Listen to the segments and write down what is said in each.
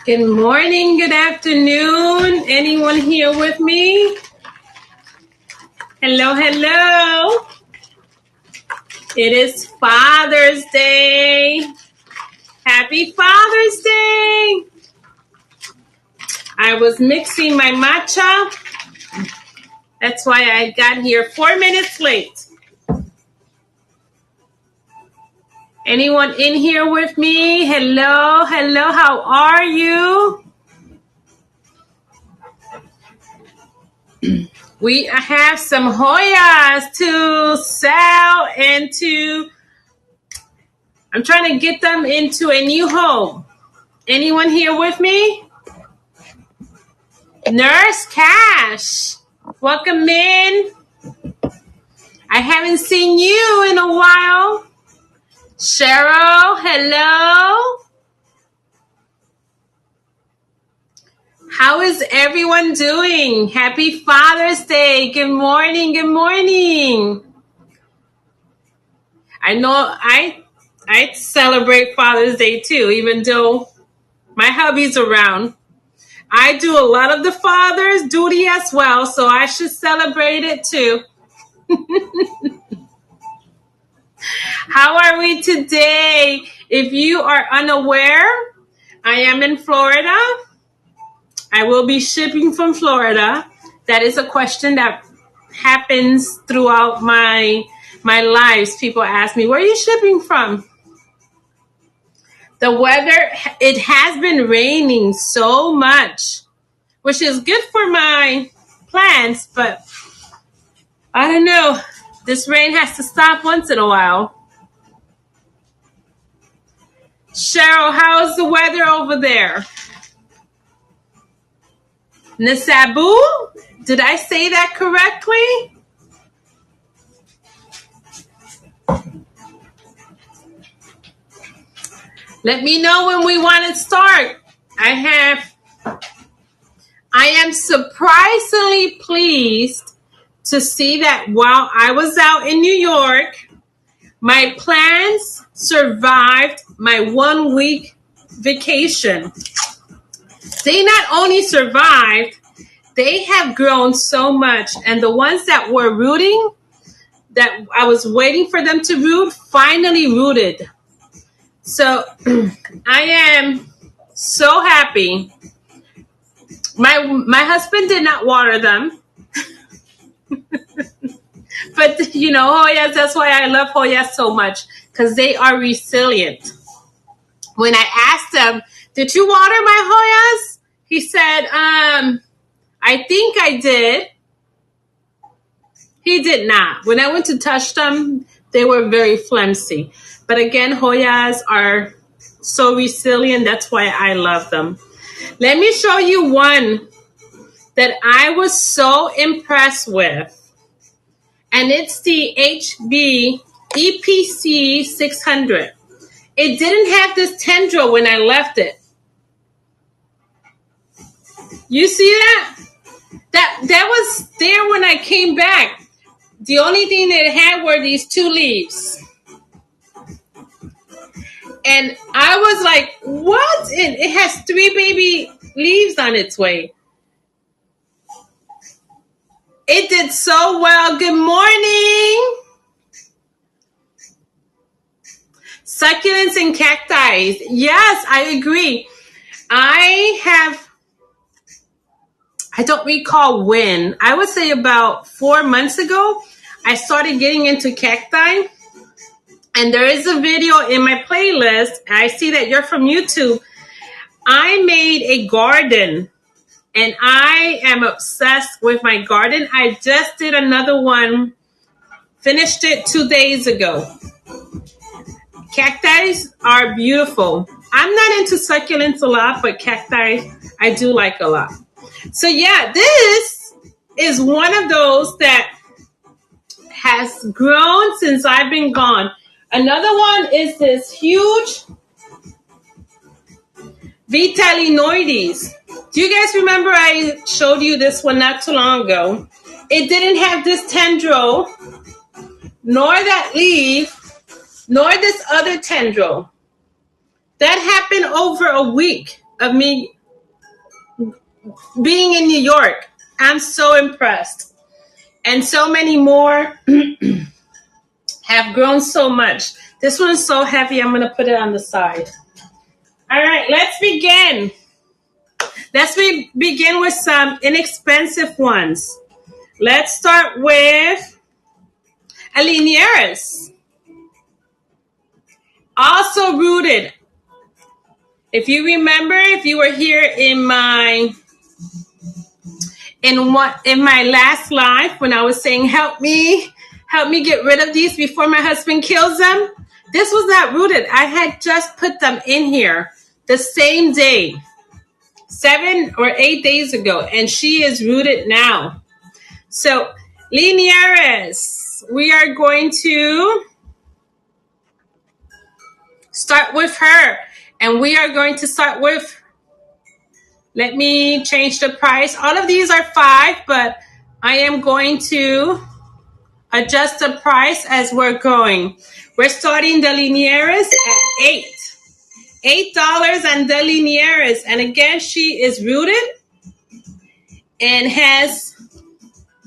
Good morning, good afternoon. Anyone here with me? Hello, hello. It is Father's Day. Happy Father's Day. I was mixing my matcha. That's why I got here 4 minutes late. Anyone in here with me? Hello, hello. How are you? We have some Hoyas to sell and I'm trying to get them into a new home. Anyone here with me? Nurse Cash, welcome in. I haven't seen you in a while. Cheryl, hello. How is everyone doing? Happy Father's Day. Good morning, good morning. I know I celebrate Father's Day too, even though my hubby's around. I do a lot of the father's duty as well, so I should celebrate it too. How are we today? If you are unaware, I am in Florida. I will be shipping from Florida. That is a question that happens throughout my lives. People ask me, where are you shipping from? The weather, it has been raining so much, which is good for my plants, but I don't know. This rain has to stop once in a while. Cheryl, how's the weather over there? Nasabu? Did I say that correctly? Let me know when we want to start. I am surprisingly pleased to see that while I was out in New York, my plants survived my 1 week vacation. They not only survived, they have grown so much. And the ones that were rooting, that I was waiting for them to root, finally rooted. So I am so happy. My husband did not water them. But, Hoyas, that's why I love Hoyas so much, because they are resilient. When I asked him, did you water my Hoyas? He said, I think I did. He did not. When I went to touch them, they were very flimsy. But again, Hoyas are so resilient. That's why I love them. Let me show you one that I was so impressed with. And it's the HB EPC 600. It didn't have this tendril when I left it. You see that? That was there when I came back. The only thing that it had were these 2 leaves. And I was like, what? It has 3 baby leaves on its way. It did so well. Good morning. Succulents and cacti. Yes, I agree. I don't recall when. I would say about 4 months ago, I started getting into cacti. And there is a video in my playlist. I see that you're from YouTube. I made a garden. And I am obsessed with my garden. I just did another one. Finished it 2 days ago. Cacti are beautiful. I'm not into succulents a lot, but cacti I do like a lot. So yeah, this is one of those that has grown since I've been gone. Another one is this huge Vitalinoides. Do you guys remember I showed you this one not too long ago? It didn't have this tendril, nor that leaf, nor this other tendril. That happened over a week of me being in New York. I'm so impressed. And so many more have grown so much. This one is so heavy, I'm going to put it on the side. All right, let's begin. Let's begin with some inexpensive ones. Let's start with a Linieres. Also rooted. If you remember, if you were here in my last live when I was saying help me get rid of these before my husband kills them, this was not rooted. I had just put them in here the same day, 7 or 8 days ago, and she is rooted now. So Linieres, we are going to start with her, and we are going to start with, let me change the price. All of these are $5, but I am going to adjust the price as we're going. We're starting the Linieres at $8 on the Linieres. And again, she is rooted and has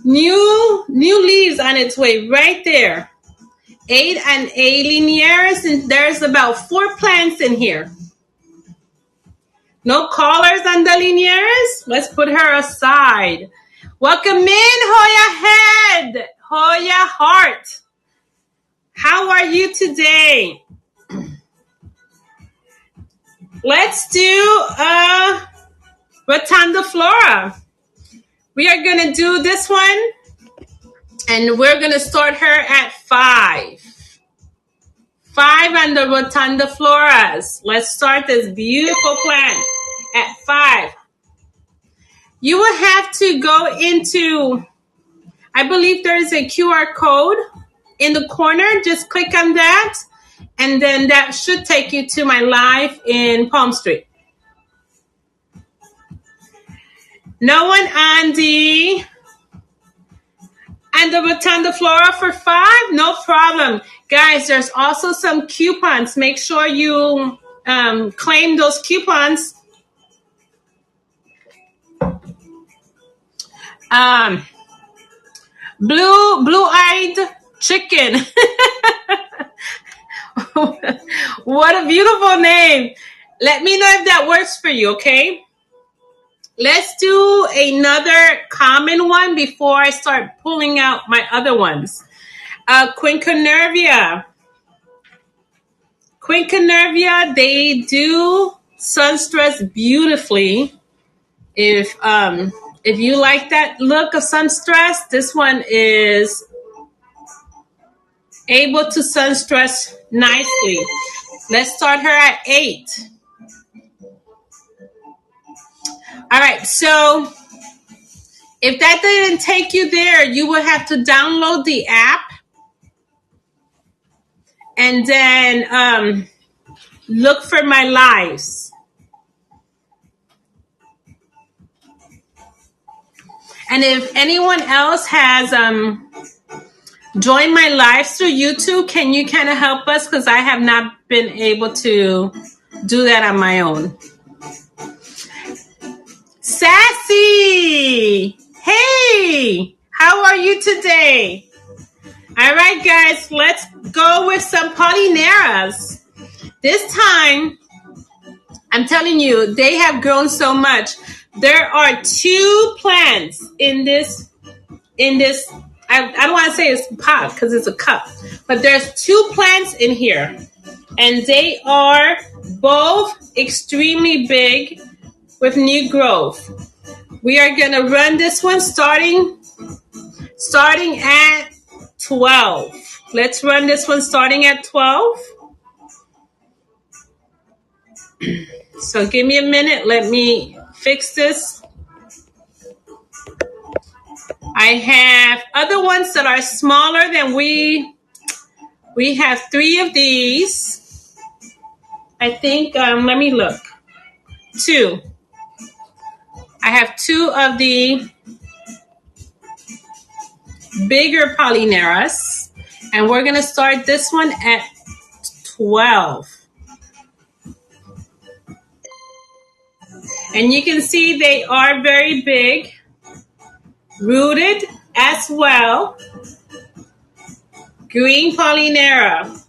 new leaves on its way right there. 8 and a Linieres, and there's about 4 plants in here. No callers on the Linieres? Let's put her aside. Welcome in, Hoya Head, Hoya Heart. How are you today? Let's do Rotundiflora. We are going to do this one, and we're going to start her at $5. $5 on the Rotundifloras. Let's start this beautiful plant at $5. You will have to go into, I believe there is a QR code in the corner. Just click on that, and then that should take you to my live in Palm Street. No one on the Rotundiflora for $5? No problem. Guys, there's also some coupons. Make sure you claim those coupons. Blue-eyed chicken. What a beautiful name. Let me know if that works for you, okay? Let's do another common one before I start pulling out my other ones. Quinquenervia. Quinquenervia, they do sunstress beautifully. If you like that look of sunstress, this one is able to sunstress nicely. Let's start her at $8. All right, so if that didn't take you there, you will have to download the app and then look for my lives. And if anyone else has joined my lives through YouTube, can you kind of help us? Because I have not been able to do that on my own. Sassy! Hey! How are you today? All right, guys, let's go with some Polyneras. This time, I'm telling you, they have grown so much. There are 2 plants in this, I don't want to say it's pot because it's a cup, but there's 2 plants in here, and they are both extremely big with new growth. We are going to run this one starting at 12. Let's run this one starting at 12. So give me a minute. Let me fix this. I have other ones that are smaller than we have 3 of these. I think, let me look. 2. I have 2 of the bigger Polyneras, and we're going to start this one at 12. And you can see they are very big, rooted as well. Green Polynera,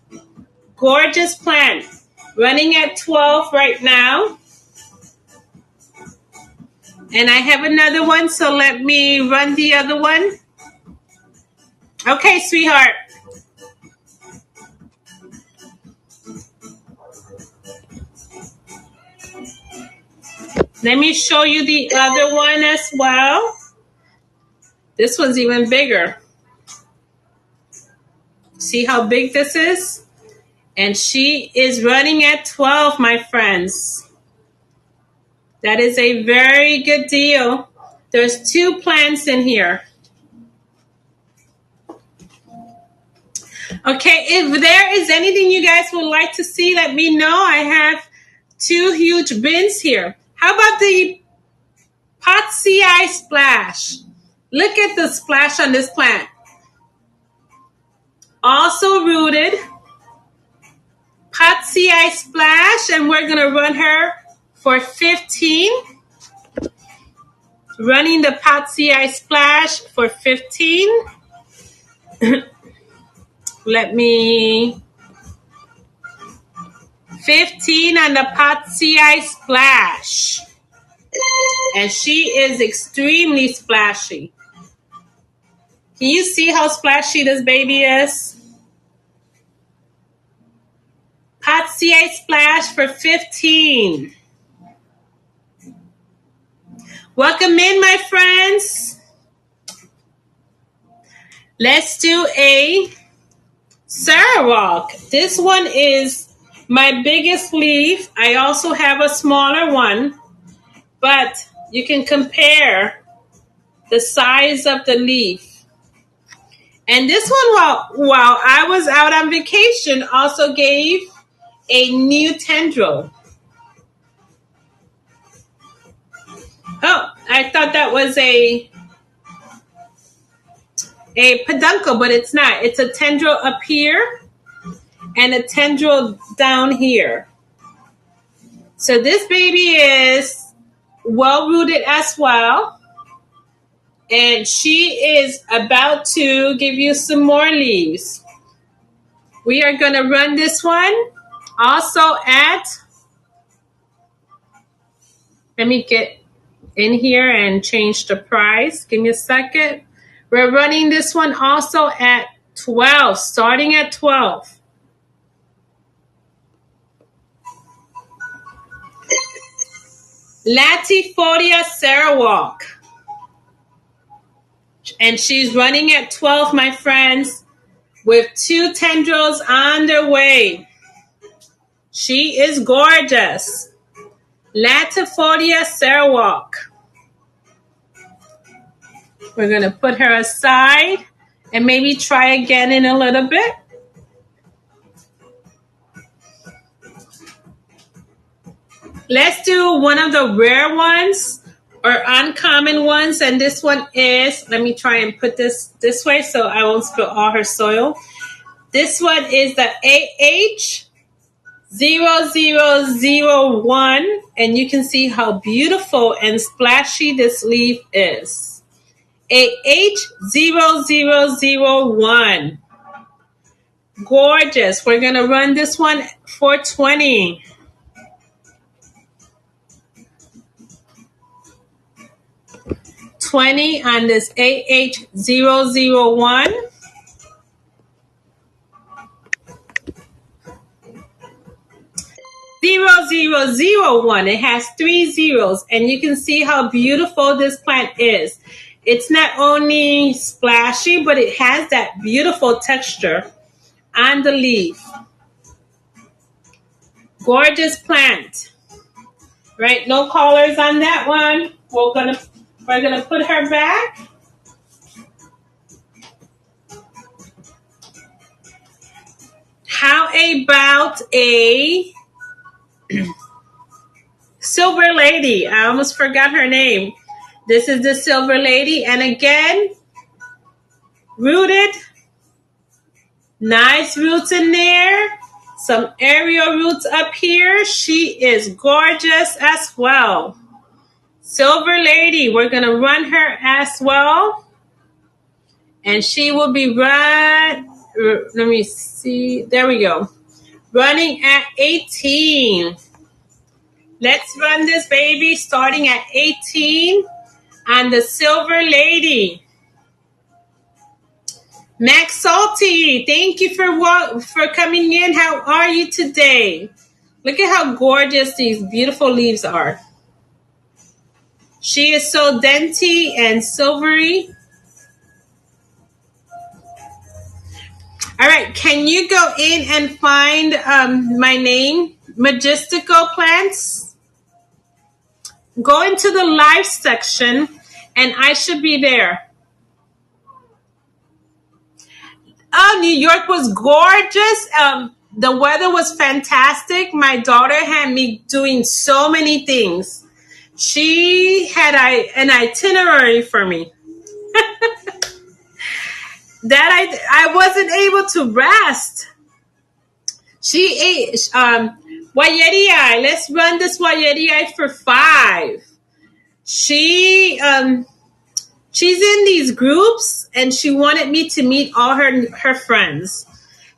gorgeous plant, running at 12 right now. And I have another one, so let me run the other one. Okay, sweetheart. Let me show you the other one as well. This one's even bigger. See how big this is? And she is running at 12, my friends. That is a very good deal. There's 2 plants in here. Okay, if there is anything you guys would like to see, let me know. I have 2 huge bins here. How about the Potsy Splash? Look at the splash on this plant. Also rooted. Potsy Splash, and we're going to run her for 15. Running the Potsy Splash for 15. Let me... 15 on the Potsy Splash. And she is extremely splashy. Can you see how splashy this baby is? Potsy Splash for 15. Welcome in, my friends. Let's do a Sarawak. This one is my biggest leaf. I also have a smaller one, but you can compare the size of the leaf. And this one, while I was out on vacation, also gave a new tendril. Oh, I thought that was a peduncle, but it's not. It's a tendril up here and a tendril down here. So this baby is well rooted as well. And she is about to give you some more leaves. We are going to run this one also at, let me get in here and change the price. Give me a second. We're running this one also at 12, starting at 12. Latifolia Sarawak. And she's running at 12, my friends, with 2 tendrils on their way. She is gorgeous. Latifolia Sarawak. We're going to put her aside and maybe try again in a little bit. Let's do one of the rare ones or uncommon ones. And this one is, let me try and put this way so I won't spill all her soil. This one is the AH0001. And you can see how beautiful and splashy this leaf is. AH0001. Gorgeous. We're going to run this one for 20. $20 on this AH001. $00001. It has 3 zeros, and you can see how beautiful this plant is. It's not only splashy, but it has that beautiful texture on the leaf. Gorgeous plant. Right? No colors on that one. We're gonna put her back. How about a Silver Lady? I almost forgot her name. This is the Silver Lady, and again, rooted. Nice roots in there. Some aerial roots up here. She is gorgeous as well. Silver Lady, we're going to run her as well. And she will be let me see. There we go. Running at 18. Let's run this baby starting at 18 on the Silver Lady. Max Salty, thank you for coming in. How are you today? Look at how gorgeous these beautiful leaves are. She is so dainty and silvery. All right, can you go in and find my name, Majestical Plants? Go into the live section, and I should be there. Oh, New York was gorgeous. The weather was fantastic. My daughter had me doing so many things. She had an itinerary for me. That I wasn't able to rest. She ate Wayeti eye. Let's run this Wayeti eye for 5. She's in these groups, and she wanted me to meet all her friends.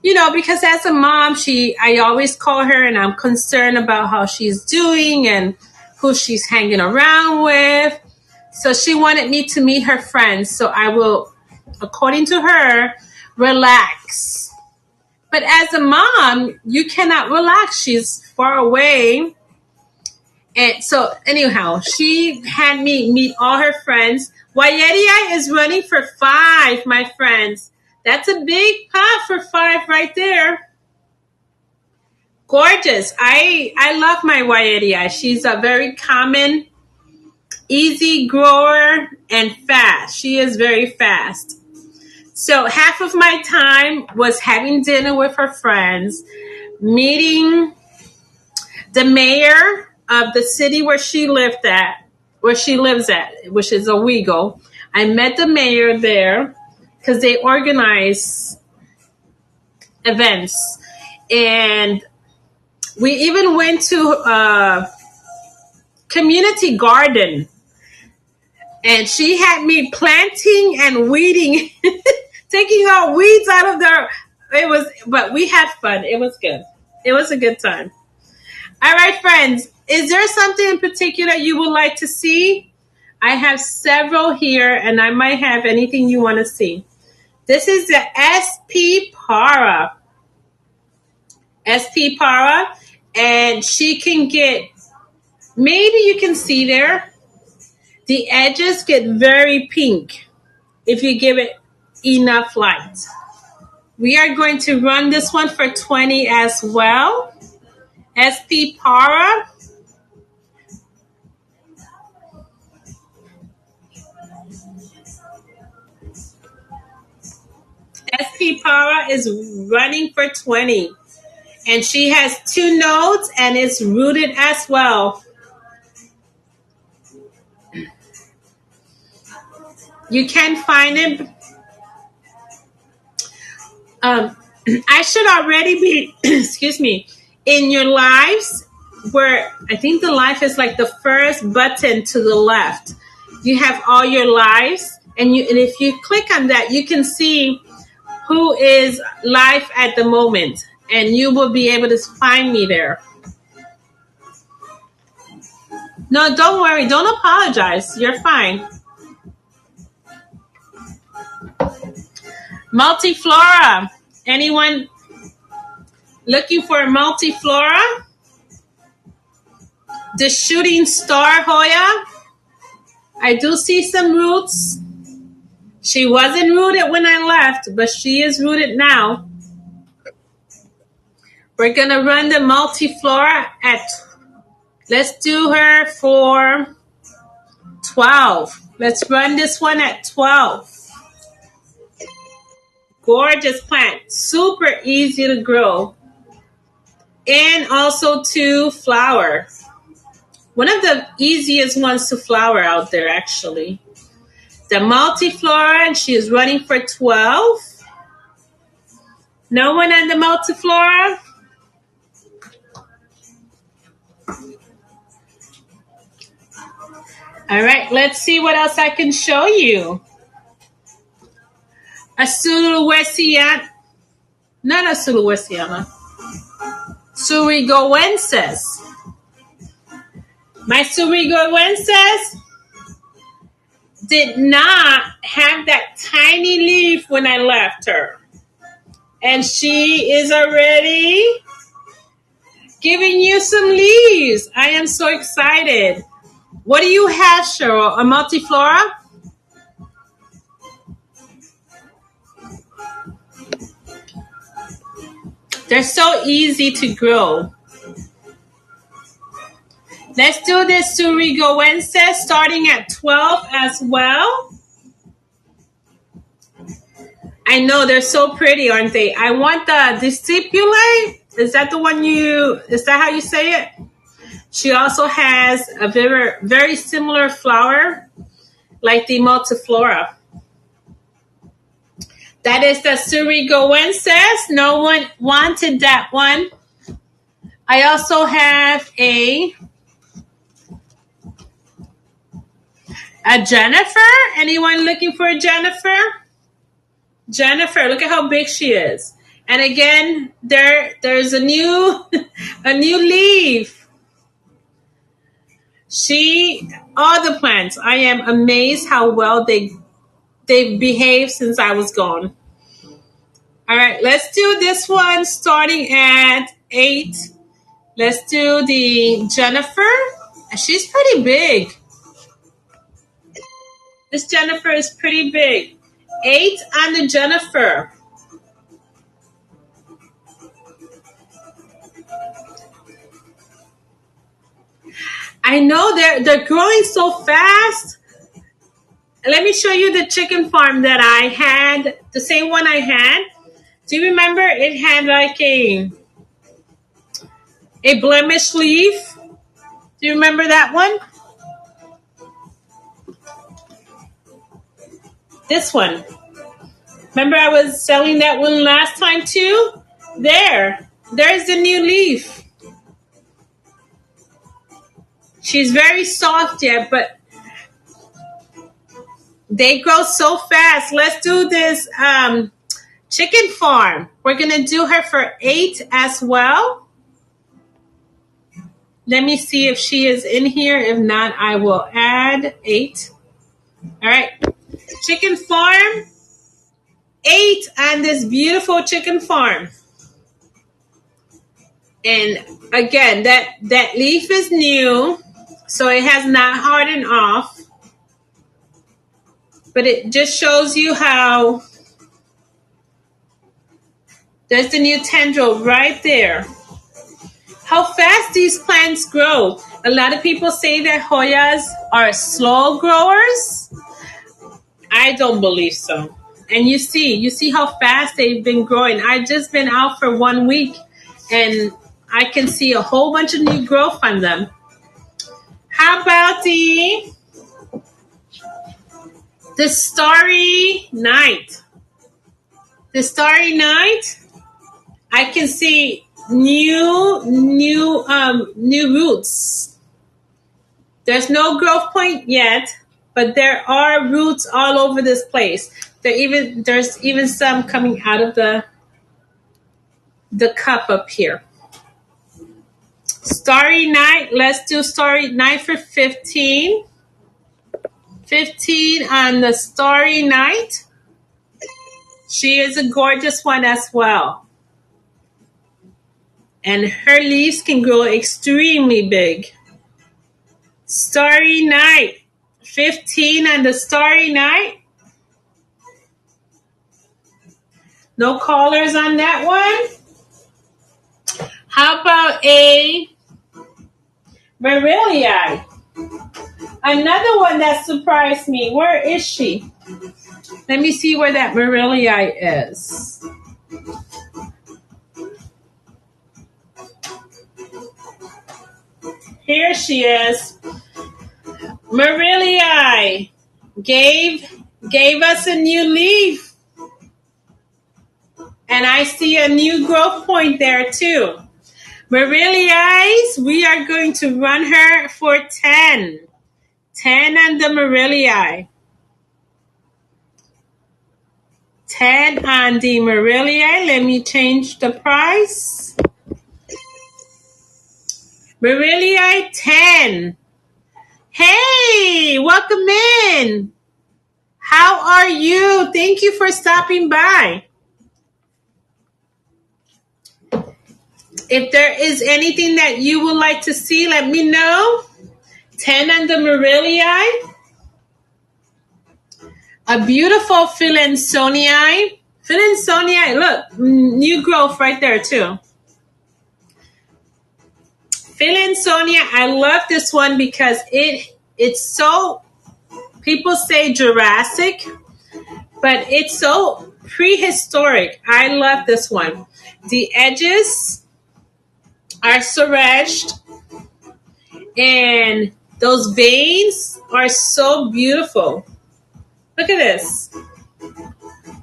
You know, because as a mom, I always call her, and I'm concerned about how she's doing and who she's hanging around with. So she wanted me to meet her friends. So I will, according to her, relax. But as a mom, you cannot relax. She's far away. And so anyhow, she had me meet all her friends. Wayeria is running for 5, my friends. That's a big pot for 5 right there. Gorgeous. I love my Wayeria. She's a very common, easy grower and fast. She is very fast. So half of my time was having dinner with her friends, meeting the mayor of the city where she lives at, which is Owego. I met the mayor there because they organize events. And we even went to a community garden. And she had me planting and weeding, taking all weeds out of there. But we had fun. It was good. It was a good time. All right, friends. Is there something in particular you would like to see? I have several here, and I might have anything you want to see. This is the SP Para. SP Para. And she can get, maybe you can see there, the edges get very pink if you give it enough light. We are going to run this one for 20 as well. SP Para. SP Para is running for 20. And she has 2 nodes and it's rooted as well. You can find it. I should already be, excuse me, in your lives, where I think the life is like the first button to the left. You have all your lives, and if you click on that, you can see who is live at the moment, and you will be able to find me there. No, don't worry. Don't apologize. You're fine. Multiflora. Anyone looking for a multiflora? The shooting star Hoya. I do see some roots. She wasn't rooted when I left, but she is rooted now. We're going to run the multiflora at, let's do her for 12. Let's run this one at 12. Gorgeous plant, super easy to grow, and also to flower. One of the easiest ones to flower out there, actually. The multiflora, and she is running for 12. No one on the multiflora? All right, let's see what else I can show you. A Sulawesiana, not a Sulawesiana, Surigoensis. My Surigoensis did not have that tiny leaf when I left her. And she is already giving you some leaves. I am so excited. What do you have, Cheryl? A multiflora? They're so easy to grow. Let's do this Surigoensis starting at 12 as well. I know they're so pretty, aren't they? I want the discipulate. Is that the one is that how you say it? She also has a very, very similar flower like the multiflora. That is the Surigoensis. No one wanted that one. I also have a Jennifer. Anyone looking for a Jennifer? Jennifer, look at how big she is. And again, there's a new leaf. All the plants, I am amazed how well they've behaved since I was gone. All right, let's do this one starting at 8. Let's do the Jennifer. She's pretty big. This Jennifer is pretty big. 8 on the Jennifer. I know they're growing so fast. Let me show you the chicken farm that I had, the same one I had. Do you remember it had like a blemish leaf? Do you remember that one? This one. Remember I was selling that one last time too? There's the new leaf. She's very soft yet, but they grow so fast. Let's do this chicken farm. We're going to do her for 8 as well. Let me see if she is in here. If not, I will add 8. All right. Chicken farm. 8 on this beautiful chicken farm. And again, that leaf is new, so it has not hardened off. But it just shows you how there's the new tendril right there. How fast these plants grow. A lot of people say that Hoyas are slow growers. I don't believe so. And you see how fast they've been growing. I've just been out for 1 week and I can see a whole bunch of new growth on them. How about the Starry Night? The Starry Night, I can see new roots. There's no growth point yet, but there are roots all over this place. There's even some coming out of the cup up here. Starry Night, let's do Starry Night for 15. 15 on the Starry Night. She is a gorgeous one as well. And her leaves can grow extremely big. Starry Night. 15 on the Starry Night. No callers on that one. How about a Marillii? Another one that surprised me. Where is she? Let me see where that Marillii is. Here she is. Marillii gave us a new leaf. And I see a new growth point there too. Marillii, we are going to run her for 10. 10 on the Morelli. 10 on the Morelli. Let me change the price. Morelli 10. Hey, welcome in. How are you? Thank you for stopping by. If there is anything that you would like to see, let me know. 10 on the Morelli. A beautiful Philansonii. Philansonii, look, new growth right there too. Philansonii, I love this one because it's so, people say Jurassic, but it's so prehistoric. I love this one. The edges are serraged and those veins are so beautiful. Look at this.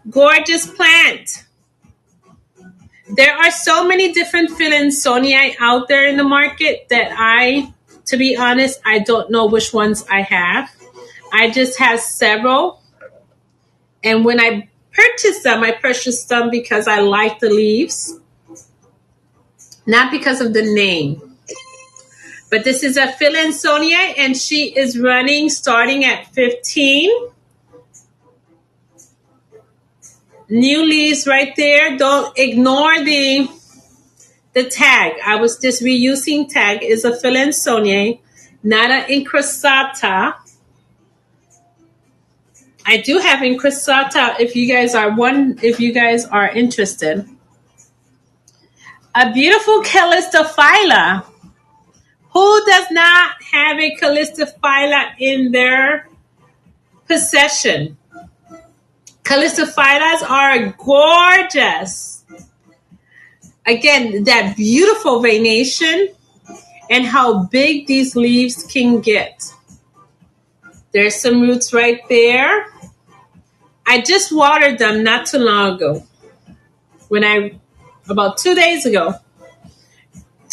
Gorgeous plant. There are so many different Philansonii out there in the market that to be honest, I don't know which ones I have. I just have several. And when I purchased them because I like the leaves. Not because of the name. But this is a Philansonii and she is running starting at 15. New leaves right there. Don't ignore the tag. I was just reusing tag. Is a Philansonii, not an incrustata. I do have incrustata if you guys are interested. A beautiful Calistophylla. Who does not have a Calistophylla in their possession? Calistophyllas are gorgeous. Again, that beautiful veination and how big these leaves can get. There's some roots right there. I just watered them not too long ago. About 2 days ago.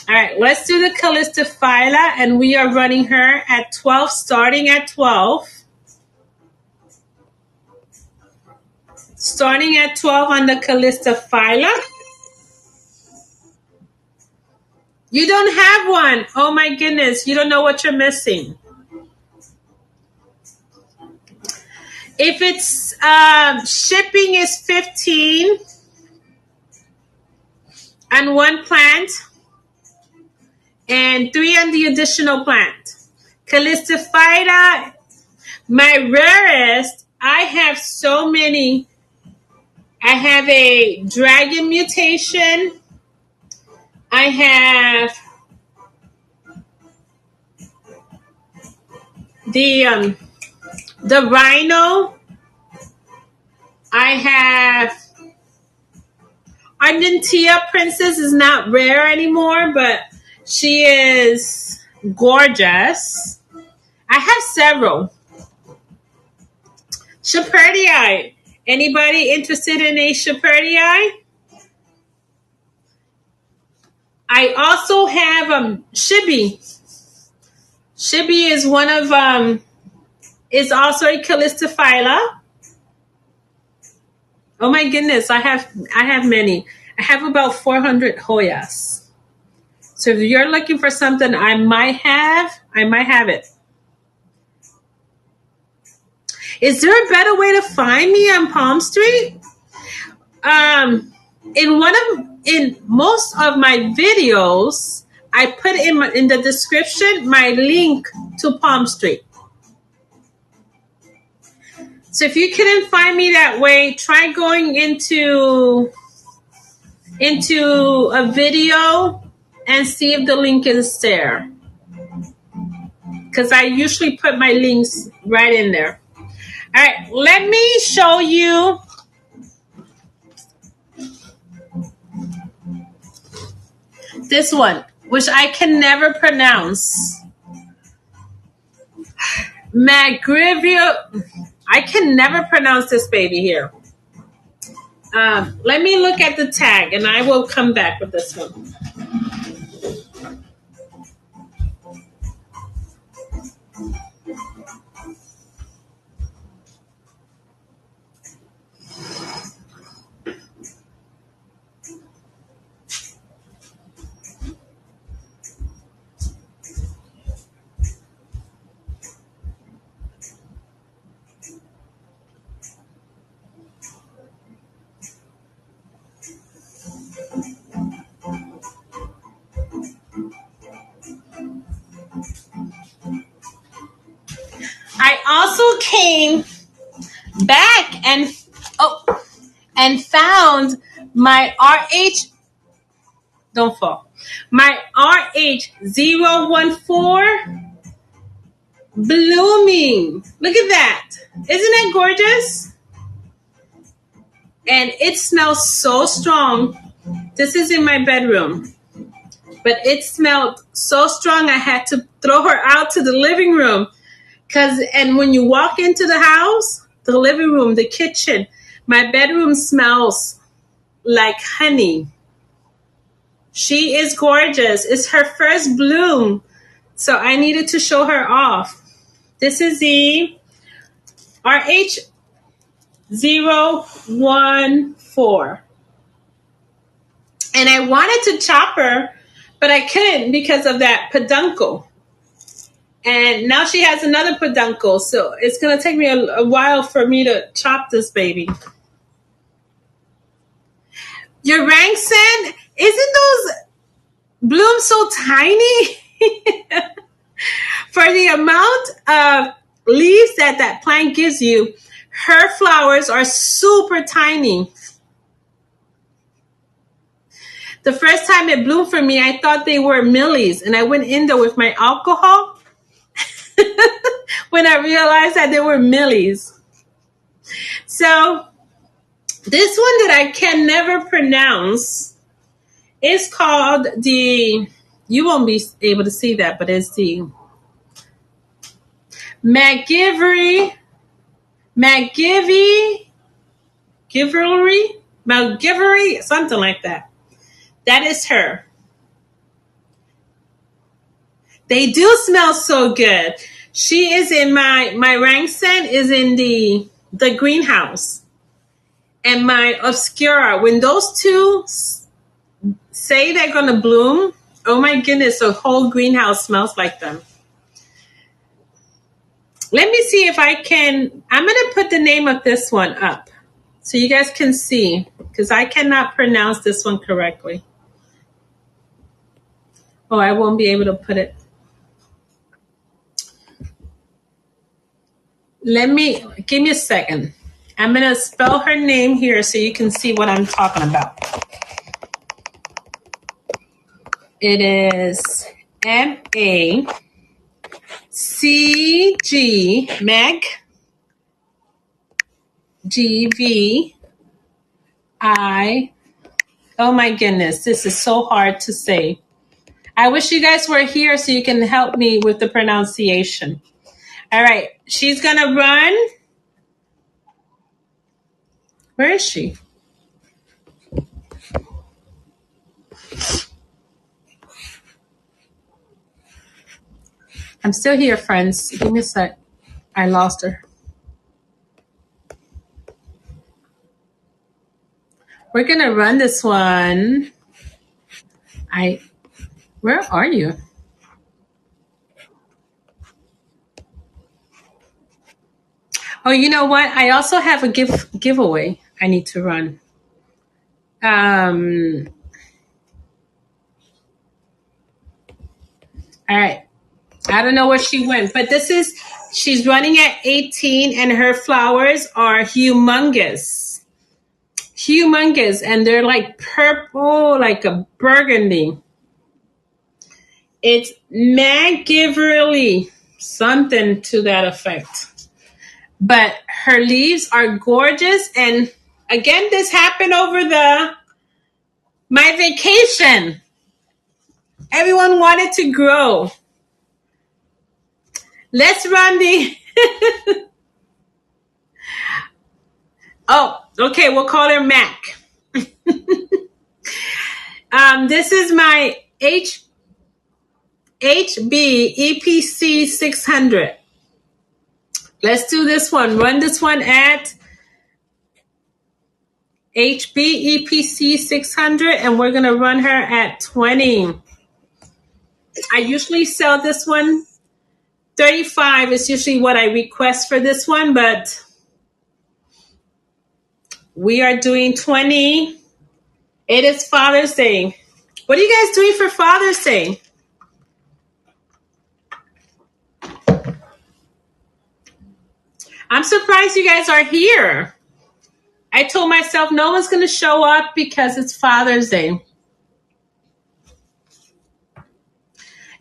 All right, let's do the Calistophylla, and we are running her at 12, starting at 12. Starting at 12 on the Calistophylla. You don't have one. Oh my goodness, you don't know what you're missing. If it's shipping is 15 on one plant and 3 on the additional plant. Calistophylla, my rarest, I have so many. I have a dragon mutation. I have the rhino. I have Argentia Princess is not rare anymore, but she is gorgeous. I have several. Shepherdii. Anybody interested in a Shepherdii? I also have Shibi. Shibi is one of is also a Calistophylla. Oh my goodness, I have many. I have about 400 Hoyas. So if you're looking for something I might have it. Is there a better way to find me on Palm Street? In most of my videos, I put in the description my link to Palm Street. So if you couldn't find me that way, try going into a video and see if the link is there. Because I usually put my links right in there. All right, let me show you this one, which I can never pronounce. Magrivio. I can never pronounce this baby here. Let me look at the tag, and I will come back with this one. I also came back and found my RH. Don't fall. My RH014 blooming. Look at that. Isn't that gorgeous? And it smells so strong. This is in my bedroom. But it smelled so strong I had to throw her out to the living room. And when you walk into the house, the living room, the kitchen, my bedroom smells like honey. She is gorgeous. It's her first bloom. So I needed to show her off. This is the RH014. And I wanted to chop her, but I couldn't because of that peduncle. And now she has another peduncle, so it's going to take me a while for me to chop this baby. Your Rangsen, isn't those blooms so tiny? For the amount of leaves that plant gives you, her flowers are super tiny. The first time it bloomed for me, I thought they were millies, and I went in there with my alcohol when I realized that they were millies. So this one that I can never pronounce is called you won't be able to see that, but it's the Malgivry, something like that. That is her. They do smell so good. She is in my Rangsen is in the greenhouse. And my Obscura, when those two say they're going to bloom, oh my goodness, the whole greenhouse smells like them. Let me see if I'm going to put the name of this one up so you guys can see, because I cannot pronounce this one correctly. Oh, I won't be able to put it. Give me a second. I'm going to spell her name here so you can see what I'm talking about. It is MACG, Meg, GV, oh my goodness, this is so hard to say. I wish you guys were here so you can help me with the pronunciation. All right, she's going to run. Where is she? I'm still here, friends. Give me a sec. I lost her. We're going to run this one. Where are you? Oh, you know what? I also have a giveaway I need to run. All right. I don't know where she went, but she's running at 18 and her flowers are humongous. Humongous. And they're like purple, like a burgundy. It's Malgivry, something to that effect. But her leaves are gorgeous. And again, this happened over my vacation. Everyone wanted to grow. Let's run the... Oh, okay. We'll call her Mac. This is my HB EPC 600. Let's do this one. Run this one at HB EPC 600, and we're going to run her at 20. I usually sell this one 35 is usually what I request for this one, but we are doing 20. It is Father's Day. What are you guys doing for Father's Day? I'm surprised you guys are here. I told myself no one's going to show up because it's Father's Day.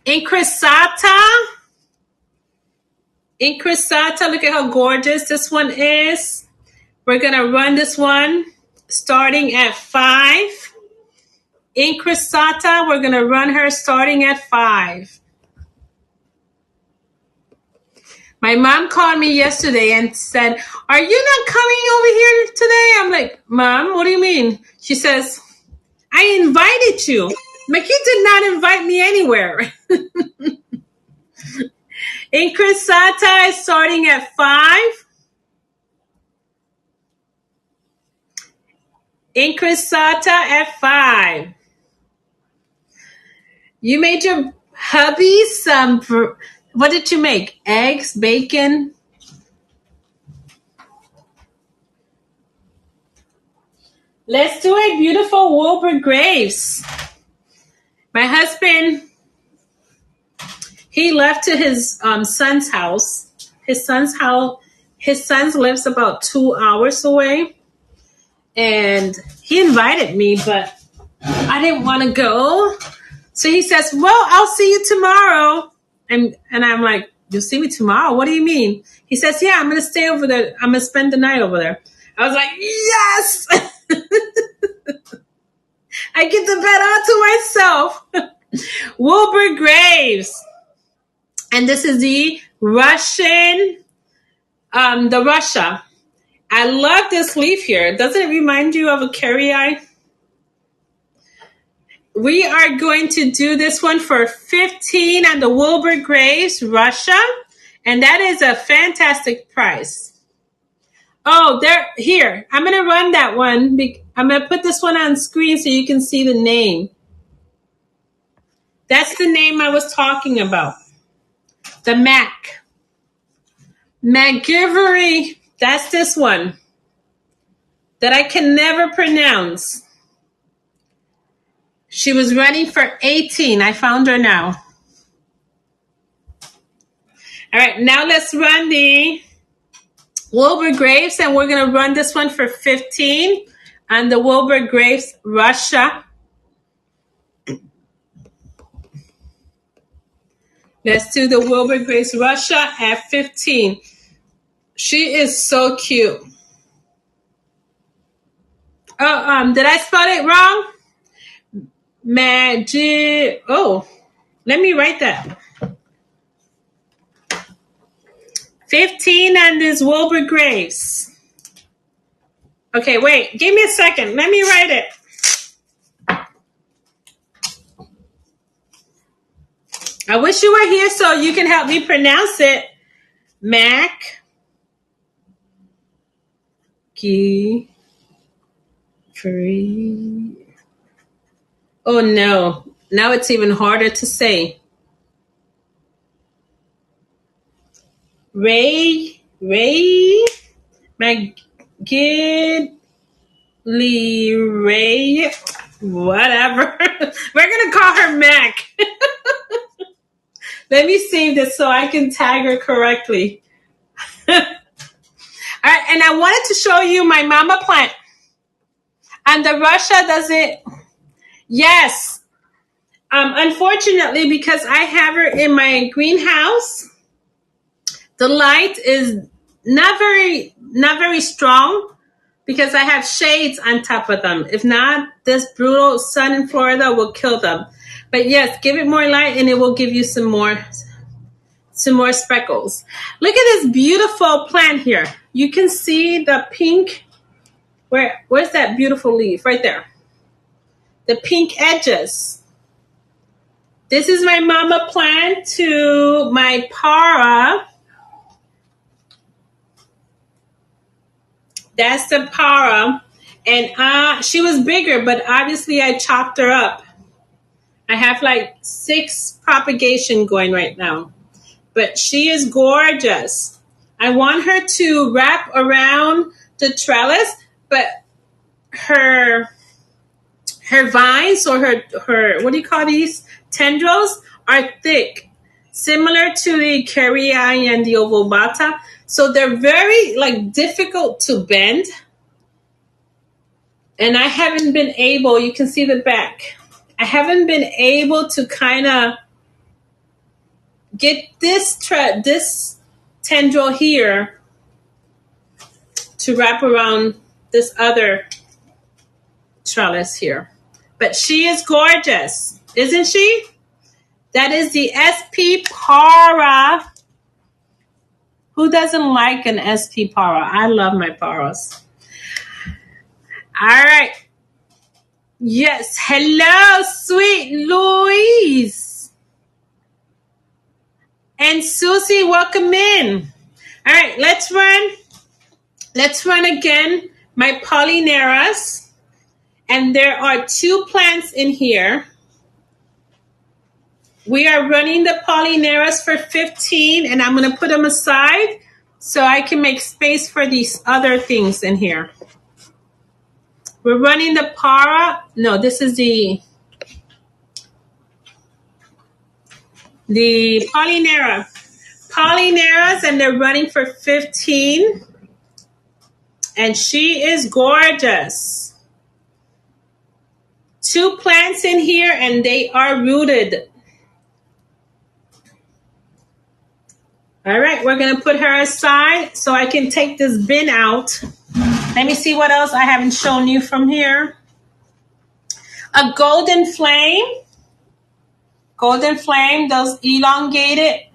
Incresata. Incresata, look at how gorgeous this one is. We're going to run this one starting at 5. Incresata, we're going to run her starting at 5. My mom called me yesterday and said, "Are you not coming over here today?" I'm like, "Mom, what do you mean?" She says, "I invited you." I'm like, "You did not invite me anywhere." Incresata is starting at 5. Incresata at 5. You made your hubby some, what did you make? Eggs, bacon? Let's do a beautiful Wilbur Graves. My husband, he left to his son's house. His son's lives about 2 hours away. And he invited me, but I didn't want to go. So he says, "Well, I'll see you tomorrow." And I'm like, "You'll see me tomorrow? What do you mean?" He says, "Yeah, I'm going to stay over there. I'm going to spend the night over there." I was like, "Yes!" I get the bed all to myself. Wilbur Graves. And this is the Russian, the Russia. I love this leaf here. Doesn't it remind you of a carry-eye? We are going to do this one for 15 on the Wilbur Graves Russia. And that is a fantastic price. Oh, here. I'm going to run that one. I'm going to put this one on screen so you can see the name. That's the name I was talking about. The MacGivery. That's this one that I can never pronounce. She was running for 18. I found her now. All right, now let's run the Wilbur Graves, and we're going to run this one for 15 on the Wilbur Graves Russia. Let's do the Wilbur Graves Russia at 15. She is so cute. Oh, did I spell it wrong? Magic. Oh, let me write that. 15 on this Wilbur Graves. Okay, wait. Give me a second. Let me write it. I wish you were here so you can help me pronounce it. Free. Oh no. Now it's even harder to say. Ray, McGidley Ray, whatever. We're going to call her Mac. Let me save this so I can tag her correctly. All right, and I wanted to show you my mama plant. And the Russia does it. Yes. Unfortunately, because I have her in my greenhouse, the light is not very strong because I have shades on top of them. If not, this brutal sun in Florida will kill them. But yes, give it more light and it will give you some more speckles. Look at this beautiful plant here. You can see the pink. Where's that beautiful leaf? Right there. The pink edges. This is my mama plant to my para. That's the para. And she was bigger, but obviously I chopped her up. I have like 6 propagation going right now. But she is gorgeous. I want her to wrap around the trellis, but her vines or her what do you call these? Tendrils are thick, similar to the carry-eye and the ovobata. So they're very like difficult to bend. And I haven't been able, you can see the back. I haven't been able to kind of get this tendril here to wrap around this other trellis here. But she is gorgeous, isn't she? That is the SP Para. Who doesn't like an SP Para? I love my Paras. All right. Yes. Hello, sweet Louise. And Susie, welcome in. All right, let's run. Let's run again my Polyneras. And there are 2 plants in here. We are running the Polyneras for 15, and I'm going to put them aside so I can make space for these other things in here. We're running the Para. No, this is the Polynera. Polyneras, and they're running for 15. And she is gorgeous. 2 plants in here, and they are rooted. All right, we're going to put her aside so I can take this bin out. Let me see what else I haven't shown you from here. A golden flame. Golden flame, those elongated,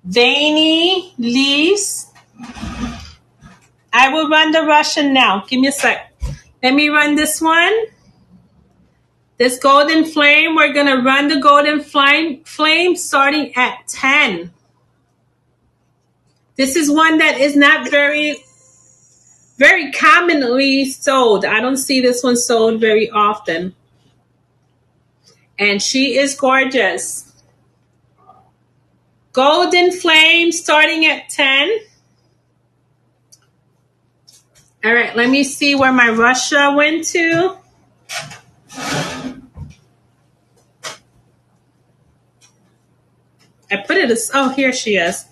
veiny leaves. I will run the Russian now. Give me a sec. Let me run this one. This golden flame, we're going to run the golden flame starting at 10. This is one that is not very commonly sold. I don't see this one sold very often. And she is gorgeous. Golden flame starting at 10. All right, let me see where my Russia went to. I put it as, oh, here she is.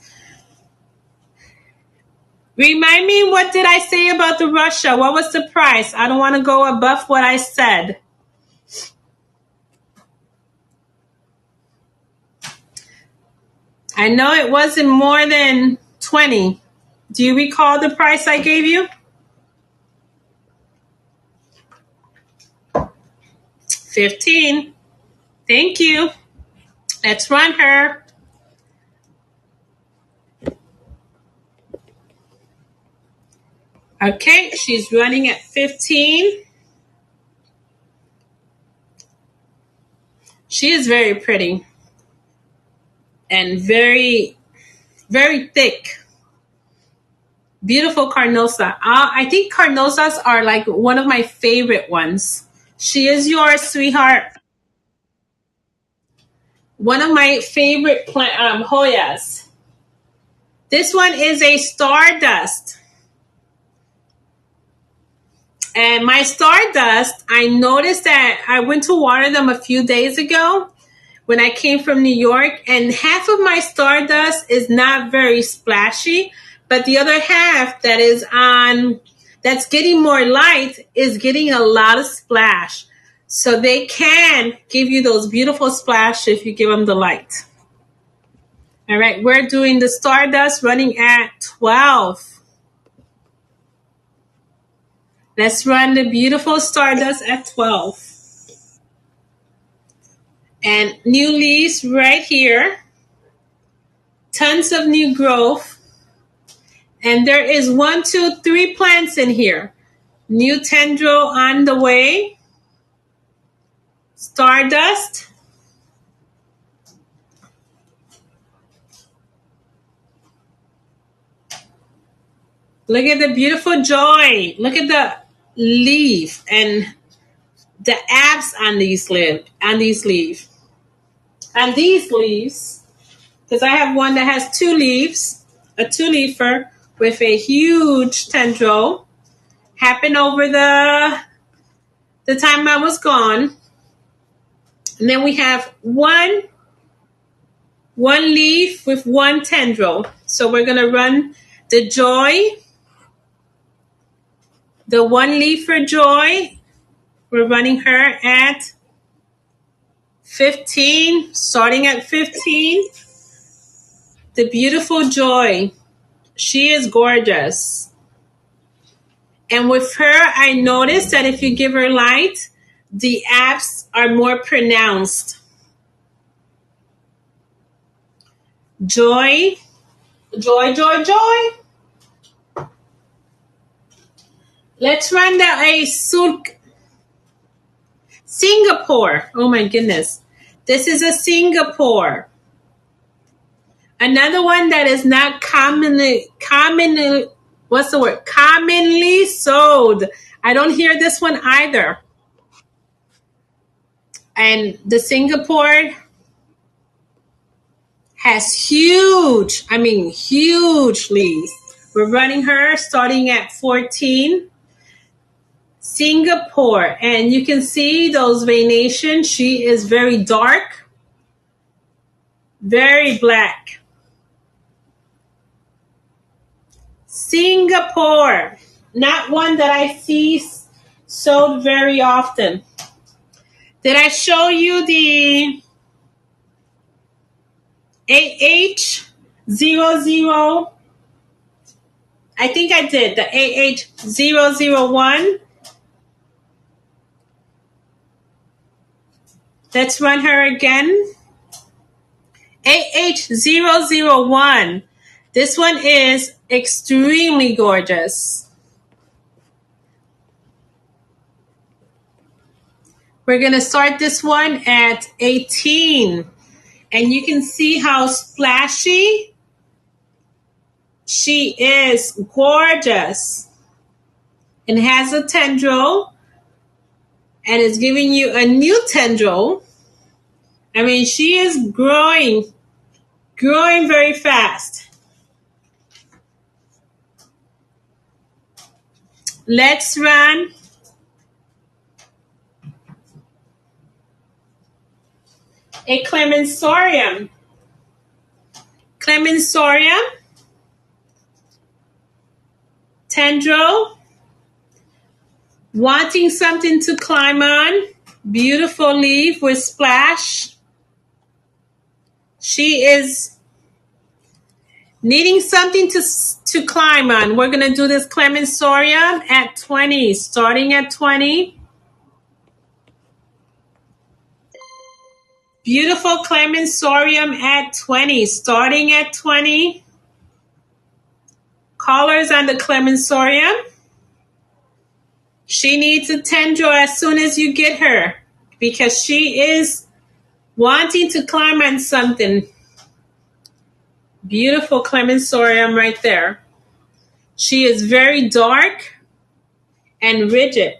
Remind me, what did I say about the Russia? What was the price? I don't want to go above what I said. I know it wasn't more than 20. Do you recall the price I gave you? 15. Thank you. Let's run her. Okay, she's running at 15. She is very pretty and very, very thick. Beautiful carnosa. I think carnosas are like one of my favorite ones. She is yours, sweetheart. One of my favorite Hoyas. This one is a Stardust. And my Stardust, I noticed that I went to water them a few days ago when I came from New York, and half of my Stardust is not very splashy, but the other half that is that's getting more light is getting a lot of splash. So they can give you those beautiful splash if you give them the light. All right, we're doing the Stardust running at 12. Let's run the beautiful Stardust at 12. And new leaves right here. Tons of new growth. And there is 1, 2, 3 plants in here. New tendril on the way. Stardust. Look at the beautiful joy. Look at the leaf and the abs on these leaves. And these leaves, because I have one that has 2 leaves, a 2-leafer with a huge tendril. Happened over the time I was gone. And then we have one one leaf with one tendril. So we're going to run the Joy, the one leaf for Joy. We're running her at 15, starting at 15. The beautiful Joy. She is gorgeous. And with her, I noticed that if you give her light, the abs are more pronounced. Joy, Joy, Joy, Joy. Let's run the Singapore. Oh my goodness. This is a Singapore. Another one that is not commonly, what's the word? Commonly sold. I don't hear this one either. And the Singapore has huge leaves. We're running her starting at 14. Singapore. And you can see those venations. She is very dark, very black. Singapore. Not one that I see sold very often. Did I show you the AH00? I think I did. The AH001. Let's run her again. AH001. This one is extremely gorgeous. We're going to start this one at 18. And you can see how splashy she is. Gorgeous. And has a tendril. And it's giving you a new tendril. I mean, she is growing very fast. Let's run a Clemensorium. Clemensorium, tendril, wanting something to climb on. Beautiful leaf with splash. She is needing something to climb on. We're going to do this Clemensorium at 20, starting at 20. Beautiful Clemensorium at 20, starting at 20. Colors on the Clemensorium. She needs a tendril as soon as you get her because she is wanting to climb on something. Beautiful Clemensorium right there. She is very dark and rigid.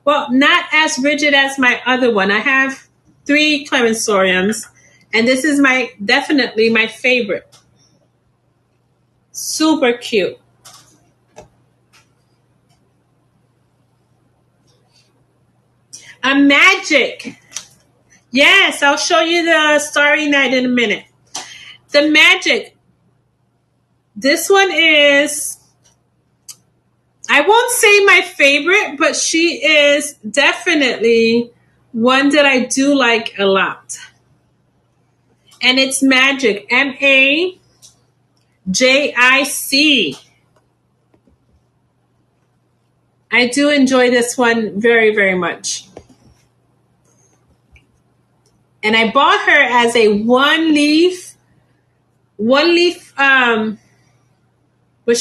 Well, not as rigid as my other one. I have 3 Clemensoriums, and this is definitely my favorite. Super cute. A magic. Yes, I'll show you the Starry Night in a minute. The magic. This one is, I won't say my favorite, but she is definitely one that I do like a lot. And it's Magic. MAJIC. I do enjoy this one very, very much. And I bought her as a one leaf, was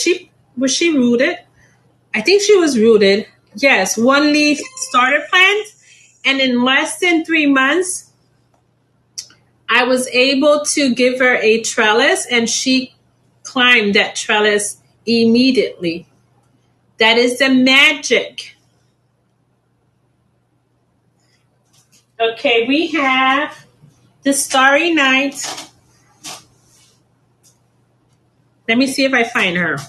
she rooted? I think she was rooted. Yes, one leaf starter plant. And in less than 3 months, I was able to give her a trellis and she climbed that trellis immediately. That is the magic. Okay, we have the Starry Night. Let me see if I find her.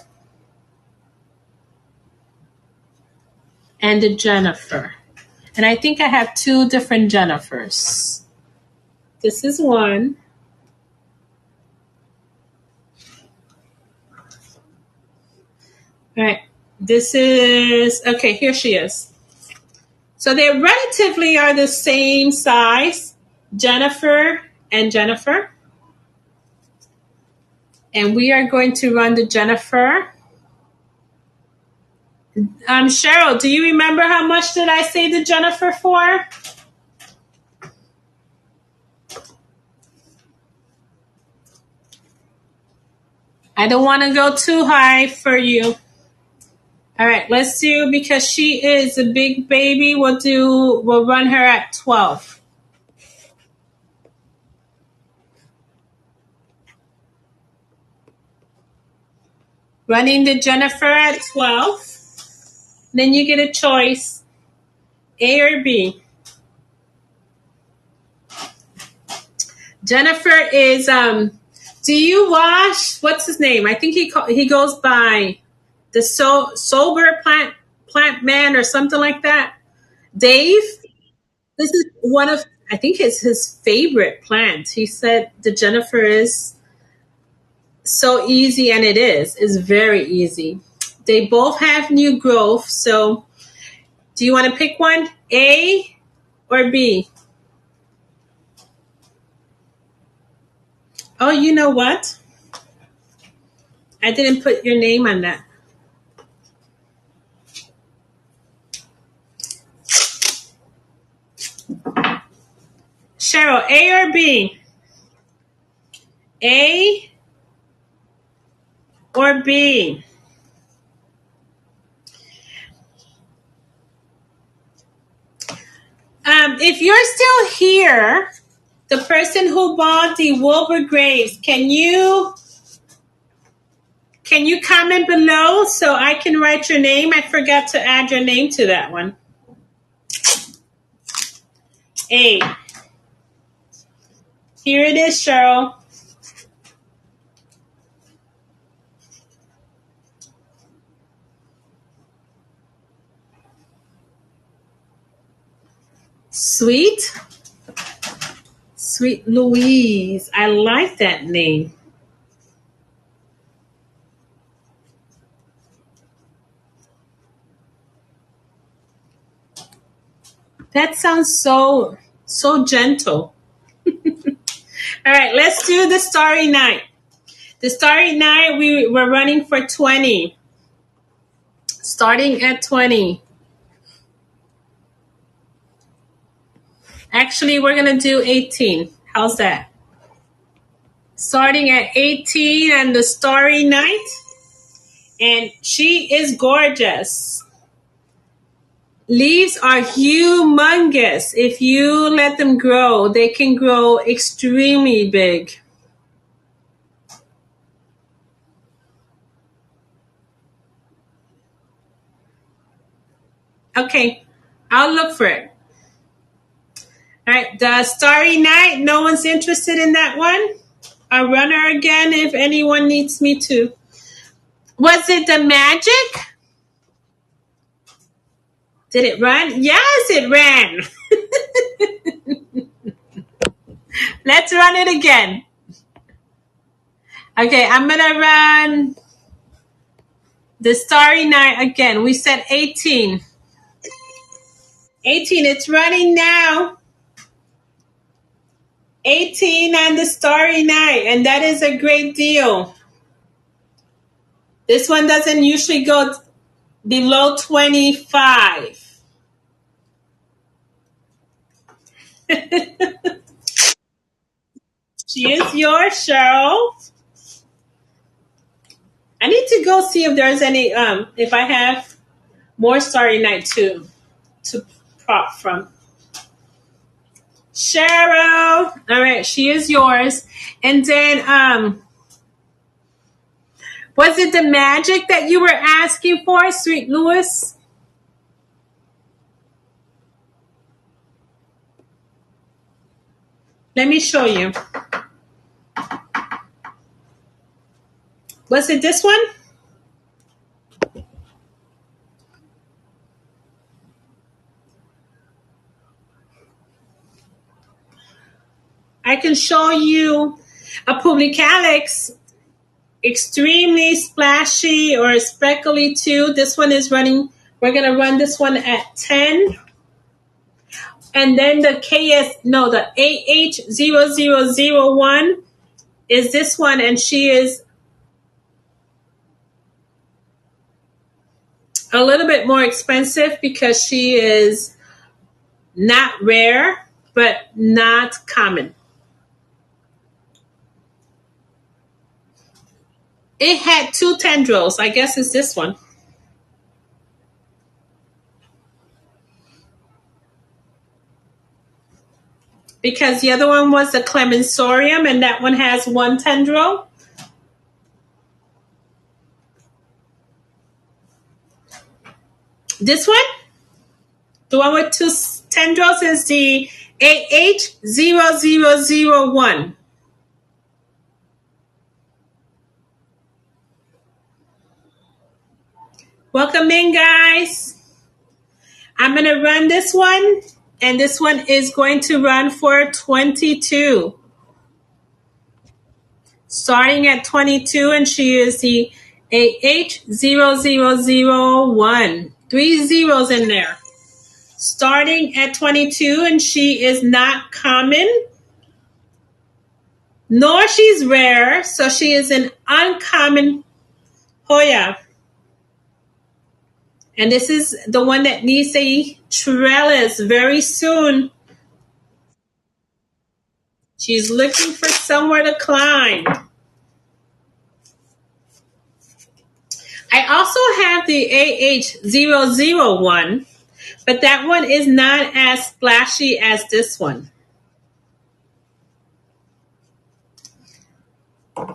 And the Jennifer. And I think I have 2 different Jennifers. This is one. All right. This is okay. Here she is. So they relatively are the same size, Jennifer and Jennifer. And we are going to run the Jennifer. Cheryl, do you remember how much did I say the Jennifer for? I don't want to go too high for you. All right, let's do, because she is a big baby, we'll run her at 12. Running the Jennifer at 12. Then you get a choice, A or B. Jennifer is, do you watch, what's his name? I think he goes by the sober plant man or something like that. Dave, this is one of, I think it's his favorite plant. He said the Jennifer is so easy, and it is. It's very easy. They both have new growth. So do you want to pick one, A or B? Oh, you know what? I didn't put your name on that. Cheryl, A or B? A or B? If you're still here, the person who bought the Wilbur grapes, can you comment below so I can write your name? I forgot to add your name to that one. A. Here it is, Cheryl. Sweet Louise. I like that name. That sounds so gentle. All right, let's do the Starry Night. The Starry Night, we're running for 20. Starting at 20. Actually, we're going to do 18. How's that? Starting at 18 and the Starry Night. And she is gorgeous. Leaves are humongous. If you let them grow, they can grow extremely big. Okay, I'll look for it. All right, the Starry Night, no one's interested in that one. I'll run her again if anyone needs me to. Was it the magic? Did it run? Yes, it ran. Let's run it again. Okay, I'm going to run the Starry Night again. We said 18. 18, it's running now. 18 and the Starry Night, and that is a great deal. This one doesn't usually go below 25. She is yours, Cheryl. I need to go see if there's any, if I have more Starry Night to prop from. Cheryl. All right, she is yours. And then, was it the magic that you were asking for, Sweet Louis? Let me show you. Was it this one? I can show you a Publicalyx extremely splashy or speckly too. This one is running, we're going to run this one at 10. And then the the AH0001 is this one, and she is a little bit more expensive because she is not rare, but not common. It had 2 tendrils. I guess it's this one. Because the other one was the clemensorium, and that one has 1 tendril. This one, the one with 2 tendrils, is the AH0001. Welcome in, guys. I'm going to run this one, and this one is going to run for 22. Starting at 22, and she is the AH0001. 3 zeros in there. Starting at 22, and she is not common, nor she's rare, so she is an uncommon Hoya. And this is the one that needs a trellis very soon. She's looking for somewhere to climb. I also have the AH001, but that one is not as splashy as this one.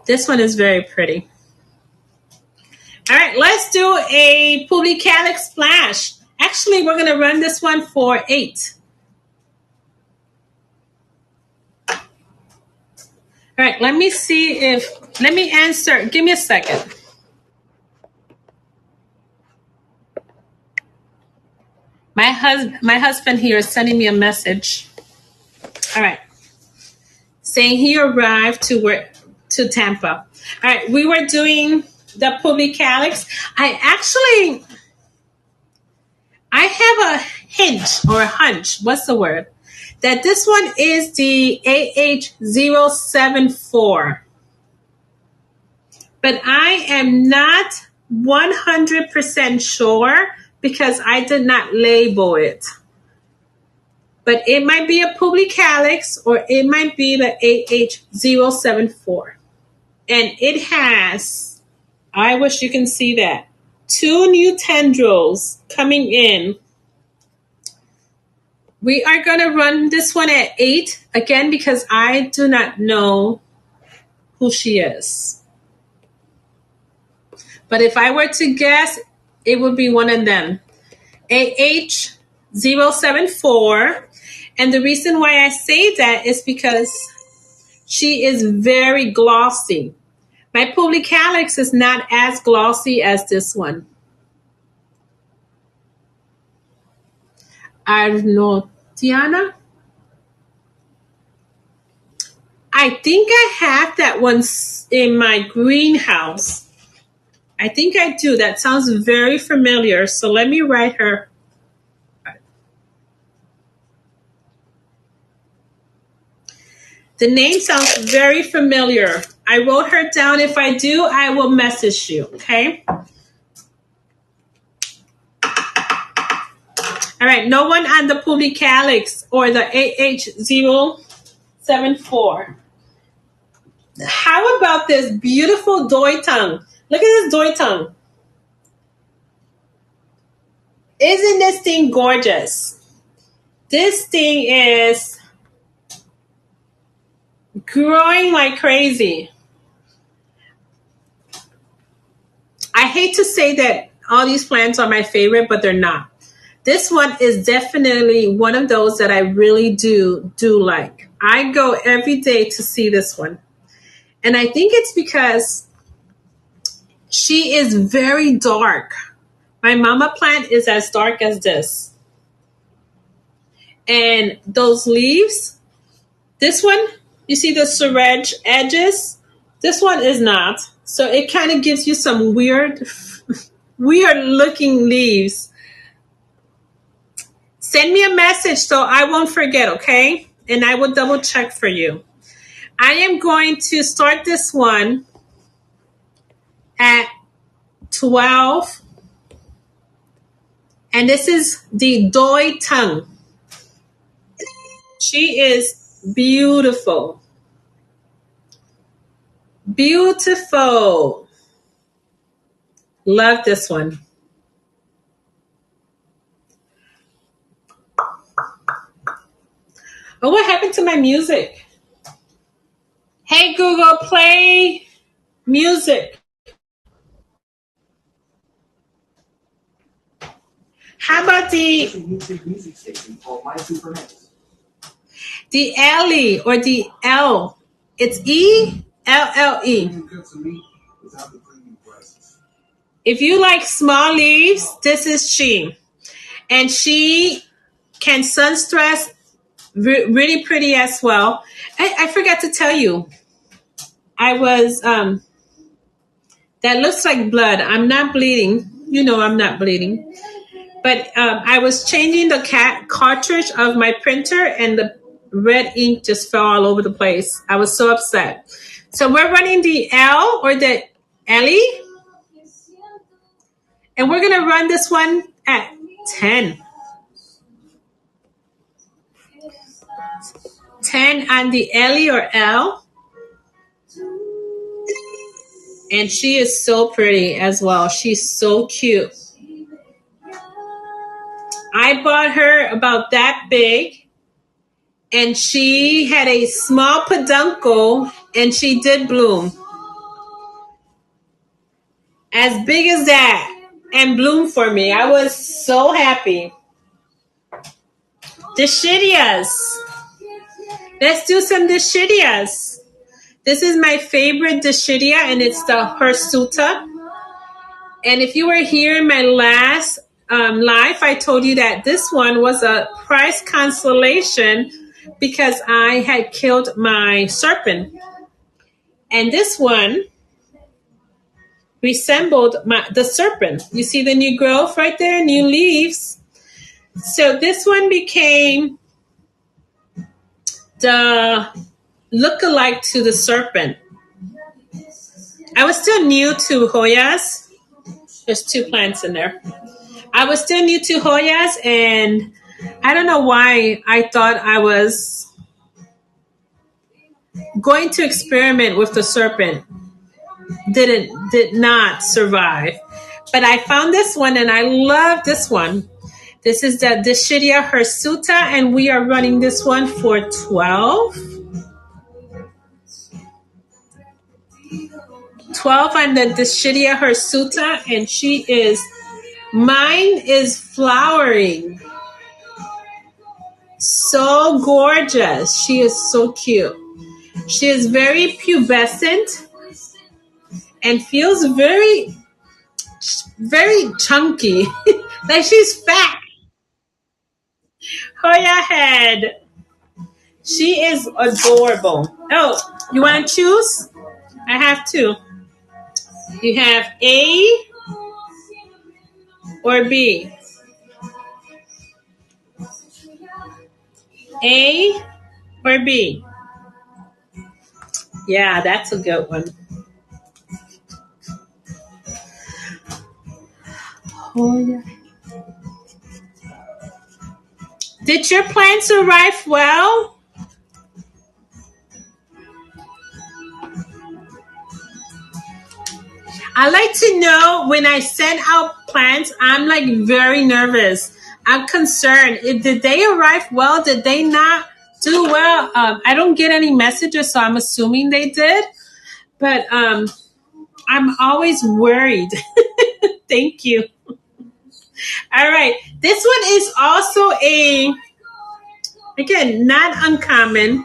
This one is very pretty. All right, let's do a Publicalix splash. Actually, we're going to run this one for 8. All right, let me answer. Give me a second. My husband here is sending me a message. All right. Saying he arrived to Tampa. All right, we were doing the Publicalix. I have a hunch. What's the word? That this one is the AH074. But I am not 100% sure because I did not label it. But it might be a Publicalix or it might be the AH074. And it has, I wish you can see that, 2 new tendrils coming in. We are going to run this one at 8, again, because I do not know who she is. But if I were to guess, it would be one of them. AH074. And the reason why I say that is because she is very glossy. My Publicalix is not as glossy as this one. Arnotiana? I think I have that one in my greenhouse. I think I do. That sounds very familiar. So let me write her. The name sounds very familiar. I wrote her down. If I do, I will message you. Okay? All right. No one on the Publicalix or the AH074. How about this beautiful doi tongue? Look at this doi tongue. Isn't this thing gorgeous? This thing is growing like crazy. I hate to say that all these plants are my favorite, but they're not. This one is definitely one of those that I really do like. I go every day to see this one. And I think it's because she is very dark. My mama plant is as dark as this. And those leaves, this one, you see the serge edges? This one is not. So it kind of gives you some weird looking leaves. Send me a message so I won't forget, okay? And I will double check for you. I am going to start this one at 12. And this is the Doi tongue. She is beautiful. Beautiful. Love this one. Oh, what happened to my music? Hey, Google, play music. How about the Ellie or the L? It's ELLE. If you like small leaves, this is she. And she can sun stress really pretty as well. I forgot to tell you. I was, that looks like blood. I'm not bleeding. You know I'm not bleeding. But I was changing the cartridge of my printer and the red ink just fell all over the place. I was so upset. So we're running the L or the Ellie. And we're going to run this one at 10. 10 on the Ellie or L. And she is so pretty as well. She's so cute. I bought her about that big. And she had a small peduncle and she did bloom. As big as that. And bloom for me. I was so happy. Dischidias. Let's do some dischidias. This is my favorite dischidia, and it's the hirsuta. And if you were here in my last live, I told you that this one was a prize consolation because I had killed my serpent. And this one resembled the serpent. You see the new growth right there, new leaves. So this one became the look-alike to the serpent. I was still new to Hoyas. There's 2 plants in there. I was still new to Hoyas, and I don't know why I thought I was going to experiment with the serpent. Did not survive. But I found this one, and I love this one. This is the Dischidia hirsuta, and we are running this one for 12. 12 on the Dischidia hirsuta, and mine is flowering. So gorgeous. She is so cute. She is very pubescent and feels very, very chunky. Like she's fat. Hoya head. She is adorable. Oh, you want to choose? I have 2. You have A or B? A or B? Yeah, that's a good one. Oh, yeah. Did your plants arrive well? I like to know when I send out plants, I'm like very nervous. I'm concerned. Did they arrive well? Did they not do well? I don't get any messages, so I'm assuming they did. But I'm always worried. Thank you. All right. This one is also again, not uncommon,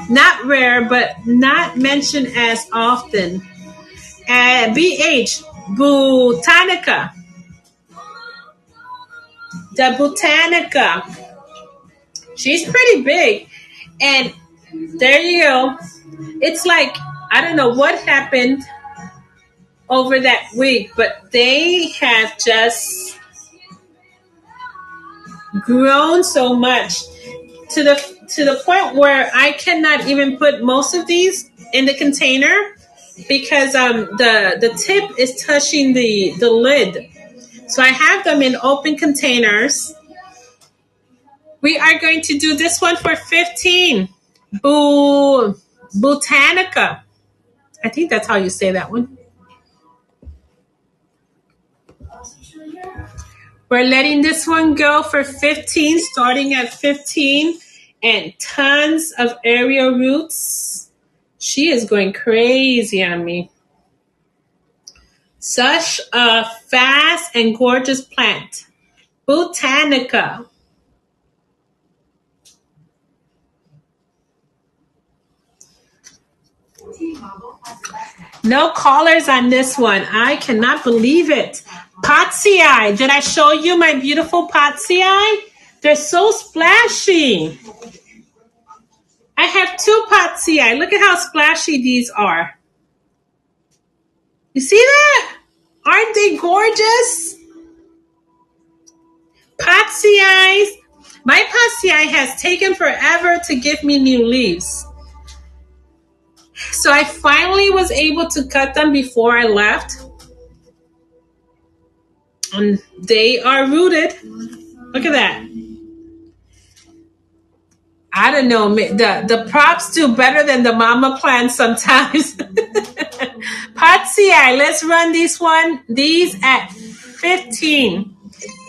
not rare, but not mentioned as often. BH, Botanica. The Botanica. She's pretty big. And there you go. It's like I don't know what happened over that week, but they have just grown so much to the point where I cannot even put most of these in the container because the tip is touching the lid. So I have them in open containers. We are going to do this one for 15. Botanica. I think that's how you say that one. We're letting this one go for 15, starting at 15, and tons of aerial roots. She is going crazy on me. Such a fast and gorgeous plant. Botanica. No callers on this one. I cannot believe it. Potsy. Did I show you my beautiful Potsy? They're so splashy. I have 2 Potsy. Look at how splashy these are. You see that? Aren't they gorgeous? Potsy. My Potsy has taken forever to give me new leaves. So I finally was able to cut them before I left. And they are rooted. Look at that. I don't know. The props do better than the mama plants sometimes. Potsy, let's run these at 15.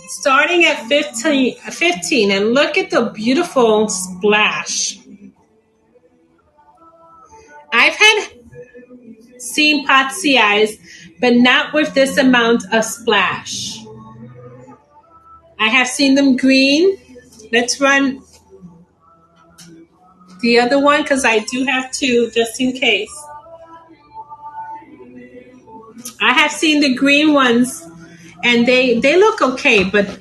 Starting at 15. And look at the beautiful splash. I've had seen Potsy, but not with this amount of splash. I have seen them green. Let's run the other one because I do have 2 just in case. I have seen the green ones and they look okay, but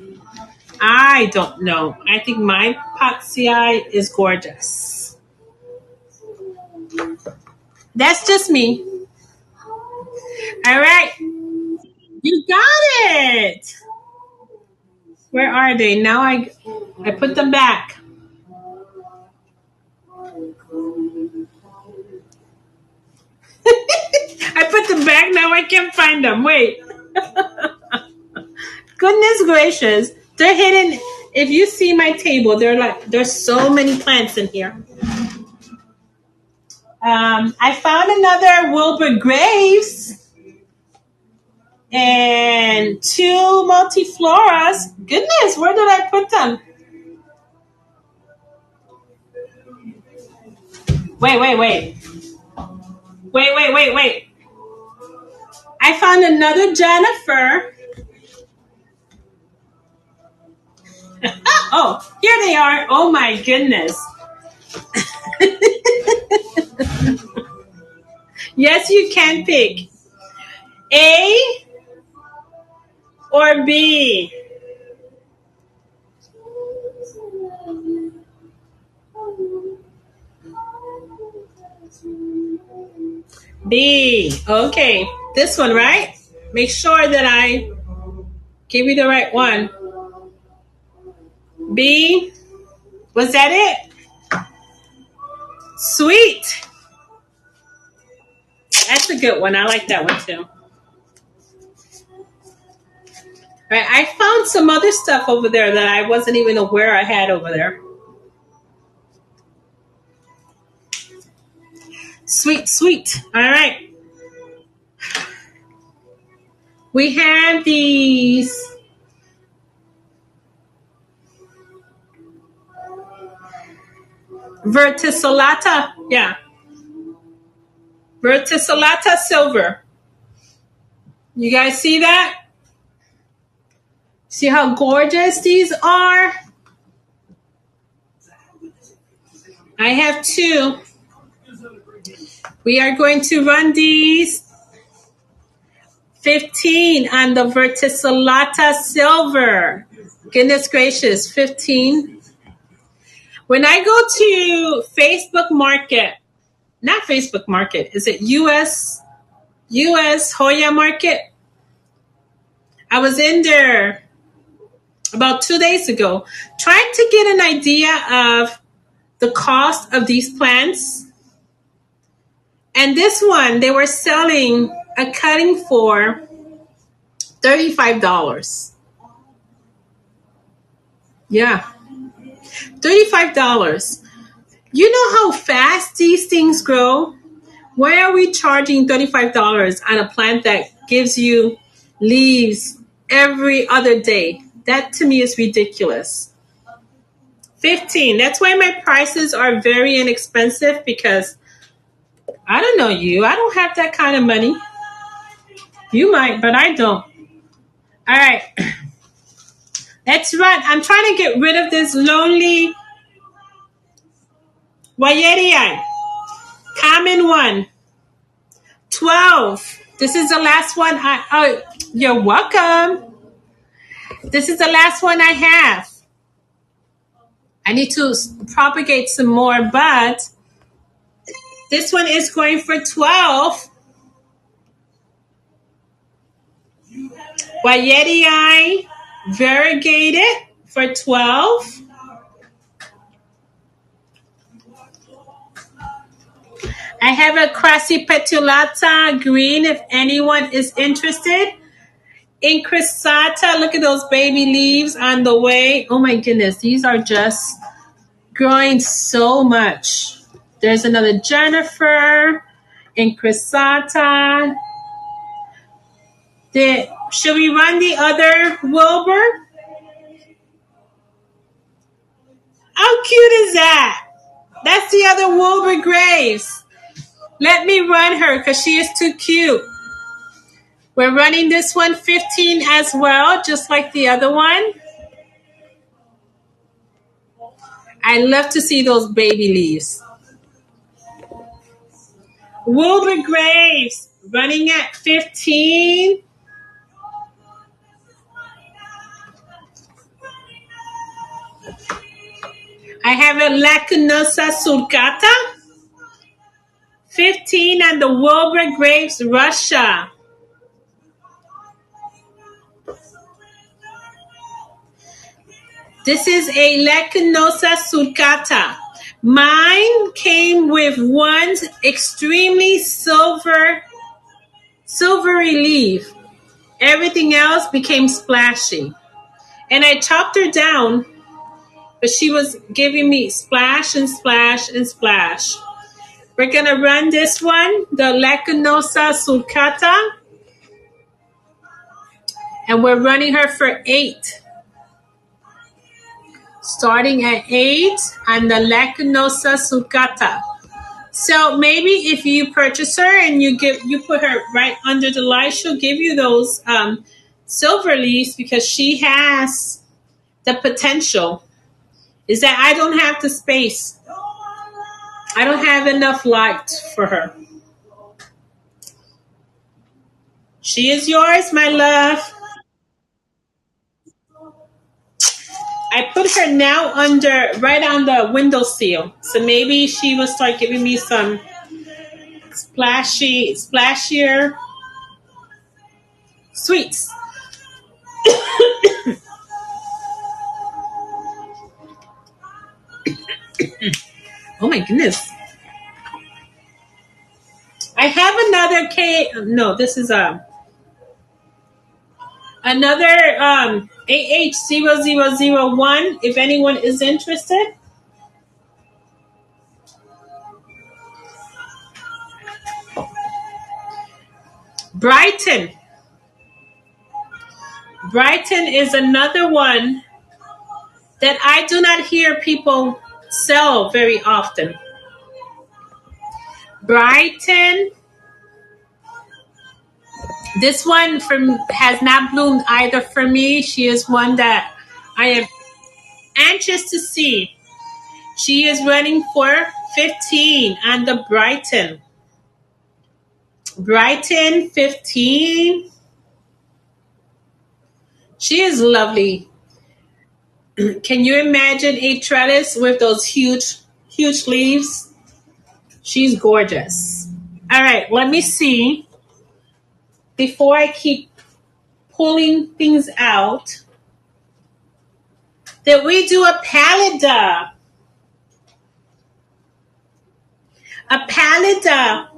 I don't know. I think my Potsy is gorgeous. That's just me. All right. You got it. Where are they? Now I put them back. I put them back. Now I can't find them. Wait. Goodness gracious. They're hidden. If you see my table, there's so many plants in here. I found another Wilbur Graves and 2 multifloras. Goodness, where did I put them? Wait. I found another Jennifer. Oh, here they are. Oh my goodness. Yes, you can pick A or B. B. Okay. This one, right? Make sure that I give you the right one. B. Was that it? Sweet. That's a good one. I like that one too. All right. I found some other stuff over there that I wasn't even aware I had over there. Sweet. All right. We have these verticillata. Yeah. Verticillata silver. You guys see that? See how gorgeous these are? I have 2. We are going to run these 15 on the verticillata silver. Goodness gracious, 15. When I go to Facebook Market, not Facebook Market. Is it US Hoya Market? I was in there about 2 days ago trying to get an idea of the cost of these plants. And this one, they were selling a cutting for $35. Yeah, $35. You know how fast these things grow? Why are we charging $35 on a plant that gives you leaves every other day? That to me is ridiculous. 15. That's why my prices are very inexpensive, because I don't know you. I don't have that kind of money. You might, but I don't. All right. Let's run. I'm trying to get rid of this lonely Wayerian. Common one. 12. This is the last one. You're welcome. This is the last one I have. I need to propagate some more, but this one is going for 12. Wayeti variegated for 12. I have a crassipetulata green if anyone is interested. Incristata, look at those baby leaves on the way. Oh my goodness, these are just growing so much. There's another Jennifer, Incristata. Should we run the other Wilbur? How cute is that? That's the other Wilbur Graves. Let me run her because she is too cute. We're running this one 15 as well, just like the other one. I love to see those baby leaves. Wilbur Graves running at 15. I have a Lacunosa sulcata. 15 on the Wilbur Graves Russia. This is a Lacunosa sulcata. Mine came with one extremely silvery leaf. Everything else became splashy. And I chopped her down, but she was giving me splash and splash and splash. We're going to run this one, the Lacunosa sulcata. And we're running her for 8. Starting at 8 on the Lacunosa sulcata. So maybe if you purchase her and you put her right under the light, she'll give you those silver leaves, because she has the potential. Is that I don't have the space. I don't have enough light for her. She is yours, my love. I put her now right on the windowsill. So maybe she will start giving me some splashier sweets. Oh my goodness. I have another no, this is another AH0001 if anyone is interested. Brighton is another one that I do not hear people sell very often. Brighton. This one has not bloomed either for me. She is one that I am anxious to see. She is running for 15 on the Brighton. Brighton 15. She is lovely. Can you imagine a trellis with those huge leaves? She's gorgeous. All right, let me see. Before I keep pulling things out, did we do a pallida? A pallida.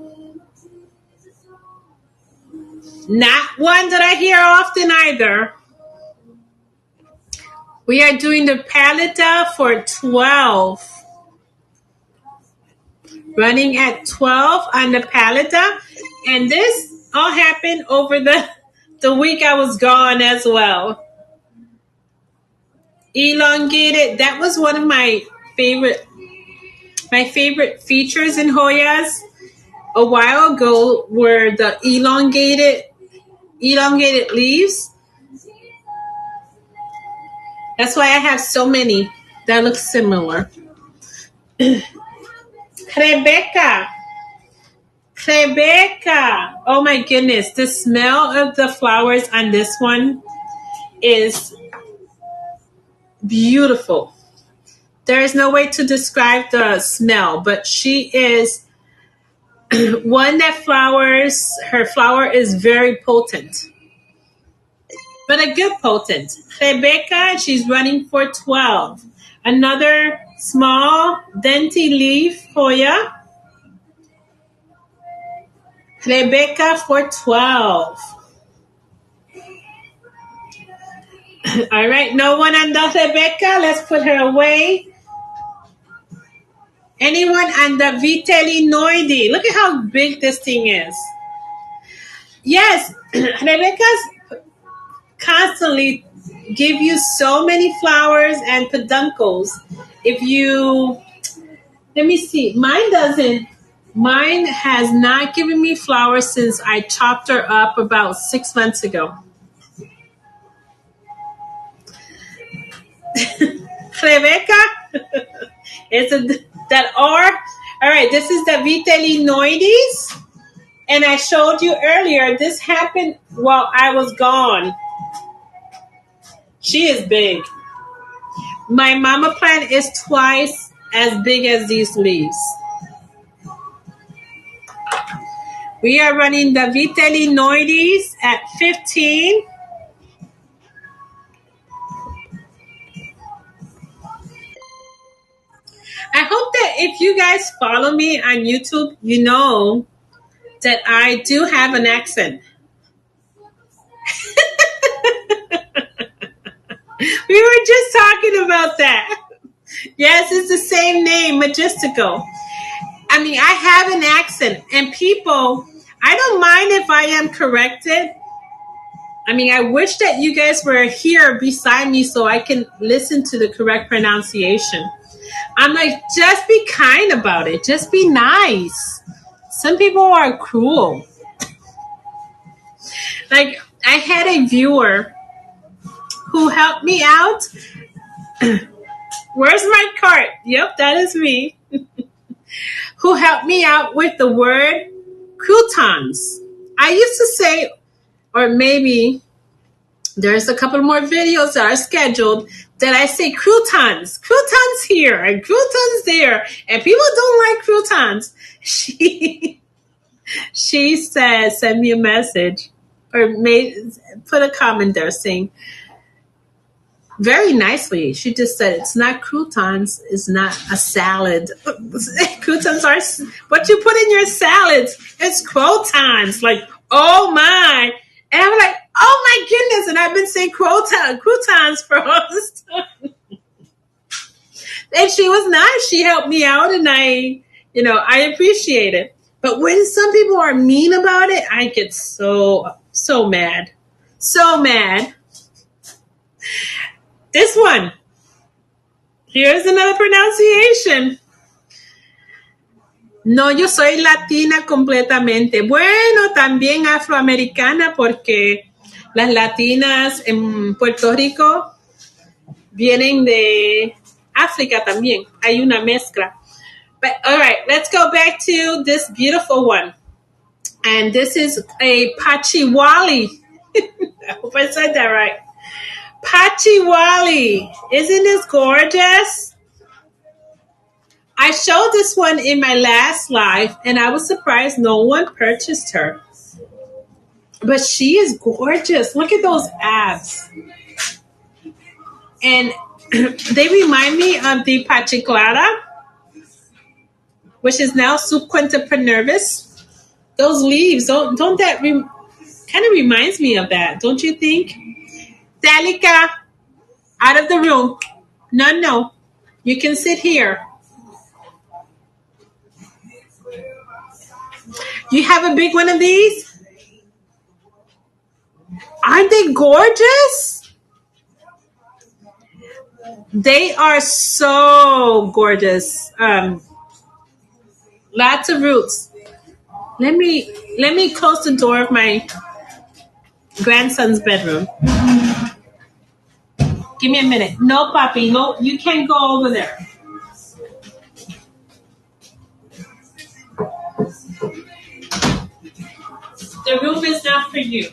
Not one that I hear often either. We are doing the pallida for 12. Running at 12 on the pallida. And this all happened over the week I was gone as well. Elongated. That was one of my favorite features in Hoyas a while ago were the elongated leaves. That's why I have so many that look similar. Rebecca. Oh my goodness. The smell of the flowers on this one is beautiful. There is no way to describe the smell, but she is one that flowers. Her flower is very potent, but a good potent. Rebecca, she's running for 12. Another small dainty leaf Hoya. Rebecca for 12. All right, no one on the Rebecca. Let's put her away. Anyone on the Vitellinoide? Look at how big this thing is. Yes, Rebecca's constantly give you so many flowers and peduncles. If you, let me see, mine doesn't. Mine has not given me flowers since I chopped her up about 6 months ago. Rebecca, it's that R. All right, this is the Vitellinoides. And I showed you earlier, this happened while I was gone. She is big. My mama plant is twice as big as these leaves. We are running the Vitellinoides at 15. I hope that if you guys follow me on YouTube, you know that I do have an accent. We were just talking about that. Yes, it's the same name, Majestico. I mean, I have an accent, and people, I don't mind if I am corrected. I mean, I wish that you guys were here beside me so I can listen to the correct pronunciation. I'm like, just be kind about it. Just be nice. Some people are cruel. Like, I had a viewer who helped me out. Where's my cart? Yep, that is me. Who helped me out with the word croutons. I used to say, or maybe there's a couple more videos that are scheduled that I say croutons here and croutons there, and people don't like croutons. She says, send me a message or put a comment there saying, very nicely, she just said, it's not croutons, it's not a salad. Croutons are what you put in your salads. It's croutons. Like, oh my. And I'm like, oh my goodness. And I've been saying croutons for all this time. And she was nice. She helped me out, and I appreciate it. But when some people are mean about it, I get so mad. So mad. This one. Here's another pronunciation. No, yo soy latina completamente. Bueno, también afroamericana porque las latinas en Puerto Rico vienen de África también. Hay una mezcla. But all right, let's go back to this beautiful one. And this is a Pachiwali. I hope I said that right. Pachiwali. Isn't this gorgeous? I showed this one in my last live, and I was surprised no one purchased her. But she is gorgeous. Look at those abs. And they remind me of the Pachiclada, which is now Subquenta nervus. Those leaves, don't that kind of reminds me of that, don't you think? Delica, out of the room. No. You can sit here. You have a big one of these? Aren't they gorgeous? They are so gorgeous. Lots of roots. Let me close the door of my grandson's bedroom. Give me a minute. No, Papi. No, you can't go over there. The room is not for you.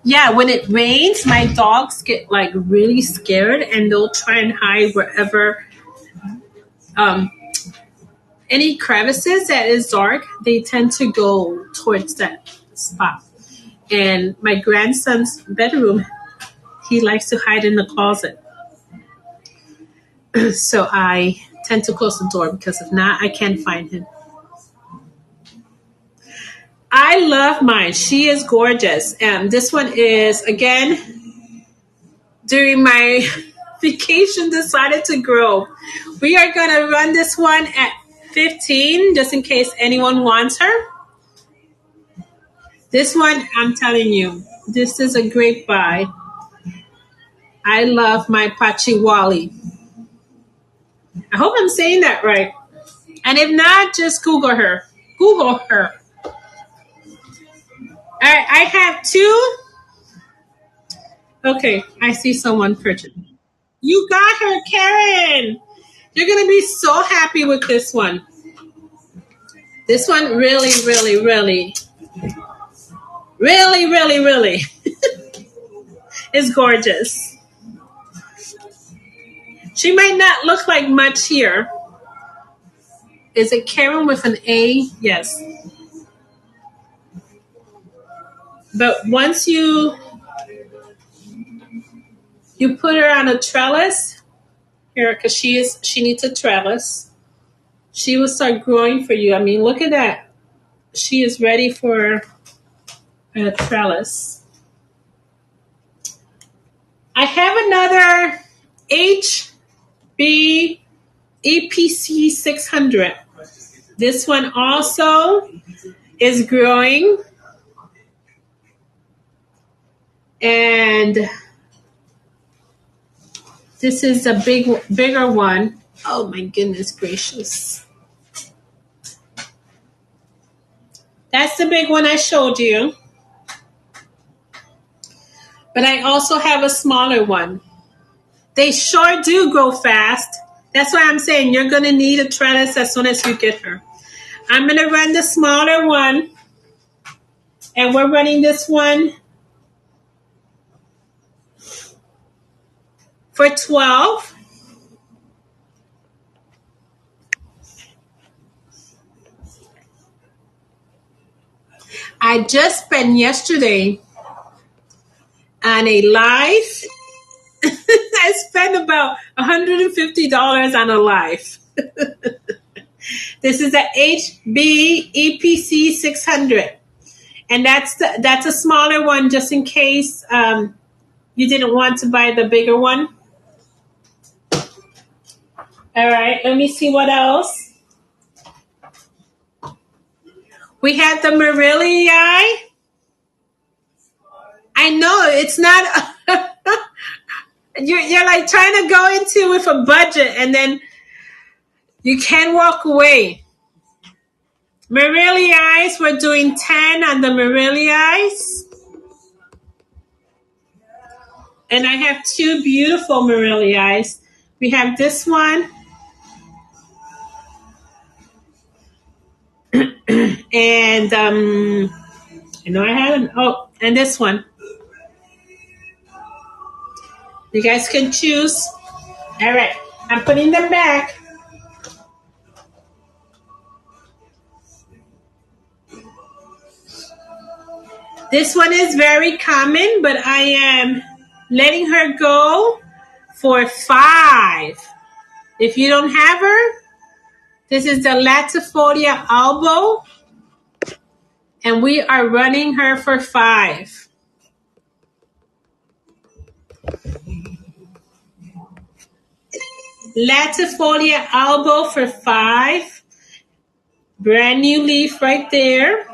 Yeah, when it rains, my dogs get like really scared and they'll try and hide wherever any crevices that is dark, they tend to go towards that spot. And my grandson's bedroom, he likes to hide in the closet. So I tend to close the door because if not, I can't find him. I love mine. She is gorgeous. And this one is, again, during my vacation, decided to grow. We are going to run this one at 15, just in case anyone wants her. This one, I'm telling you, this is a great buy. I love my Pachiwali. I hope I'm saying that right. And if not, just Google her. Google her. All right, I have two. Okay, I see someone purchasing. You got her, Karen. You're going to be so happy with this one. This one really is gorgeous. She might not look like much here. Is it Karen with an A? Yes. But once you put her on a trellis here, because she needs a trellis, she will start growing for you. I mean, look at that. She is ready for a trellis. I have another HB EPC 600. This one also is growing. And this is a bigger one. Oh my goodness gracious. That's the big one I showed you. But I also have a smaller one. They sure do grow fast. That's why I'm saying you're going to need a trellis as soon as you get her. I'm going to run the smaller one. And we're running this one for $12. I just spent yesterday on a live. I spent about $150 on a live. This is the HB EPC 600. And that's a smaller one just in case you didn't want to buy the bigger one. All right, let me see what else. We have the Morelli. I know it's not. You're like trying to go into with a budget and then you can't walk away. Morelli, we're doing 10 on the Morelli. And I have two beautiful Morelli. We have this one. And I know I had and this one. You guys can choose All right, I'm putting them back. This one is very common, but I am letting her go for 5. If you don't have her, this is the Latifolia albo, and we are running her for 5. Latifolia albo for 5. Brand new leaf right there.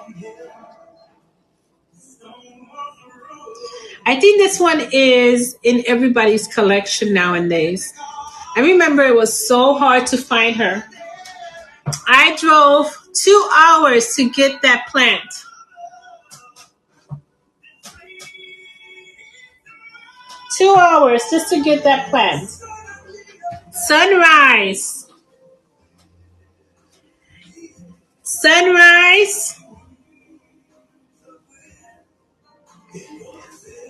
I think this one is in everybody's collection nowadays. I remember it was so hard to find her. I drove 2 hours to get that plant. Two hours just to get that plant. Sunrise. Sunrise.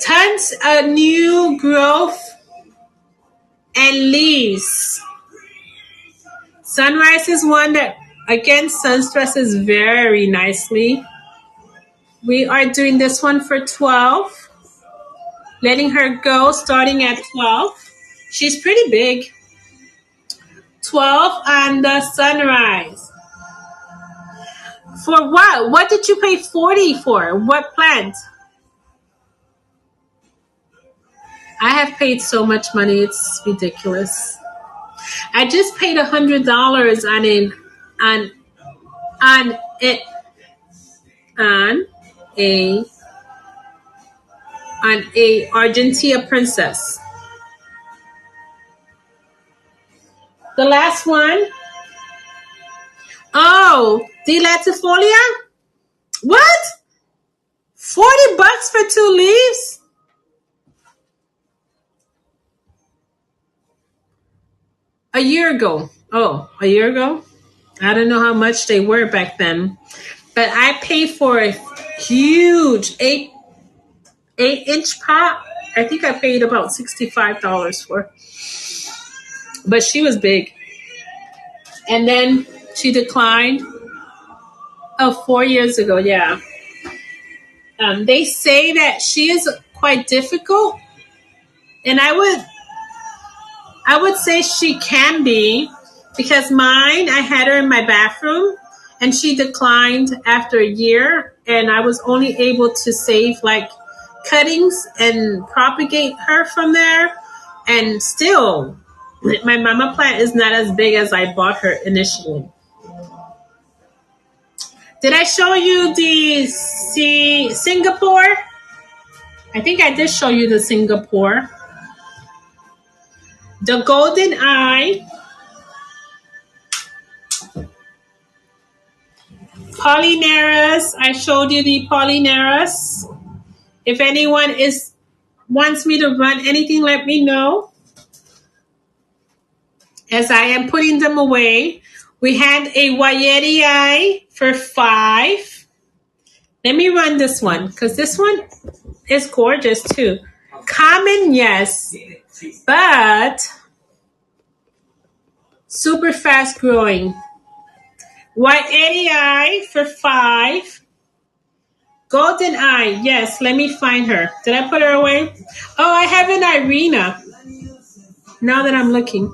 Tons of new growth and leaves. Sunrise is one that, again, sun stresses very nicely. We are doing this one for 12. Letting her go starting at 12. She's pretty big. 12 on the sunrise. For what? What did you pay 40 for? What plant? I have paid so much money, it's ridiculous. I just paid $100 on a Argentina princess. The last one. Oh, the Latifolia? What? $40 for 2 leaves? A year ago. Oh, a year ago? I don't know how much they were back then. But I paid for a huge 8-inch pot. I think I paid about $65 for. But she was big. And then she declined. Oh, 4 years ago, yeah. They say that she is quite difficult. And I would say she can be, because mine, I had her in my bathroom and she declined after a year, and I was only able to save like cuttings and propagate her from there. And still, my mama plant is not as big as I bought her initially. Did I show you the Singapore? I think I did show you the Singapore. The golden eye. Polyneras. I showed you the Polyneras. If anyone wants me to run anything, let me know. As I am putting them away. We had a Wayeti eye for 5. Let me run this one, because this one is gorgeous too. Common, yes, but super fast growing. Wayeti eye for 5. Golden eye, yes, let me find her. Did I put her away? Oh, I have an Irina. Now that I'm looking.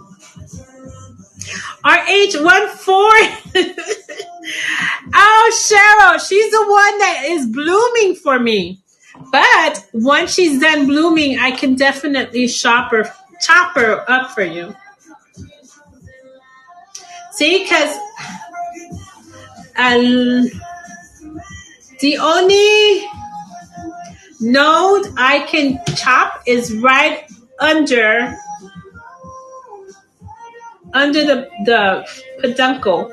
RH14. Oh, Cheryl, she's the one that is blooming for me. But once she's done blooming, I can definitely chop her up for you. See, because the only node I can chop is right under the peduncle,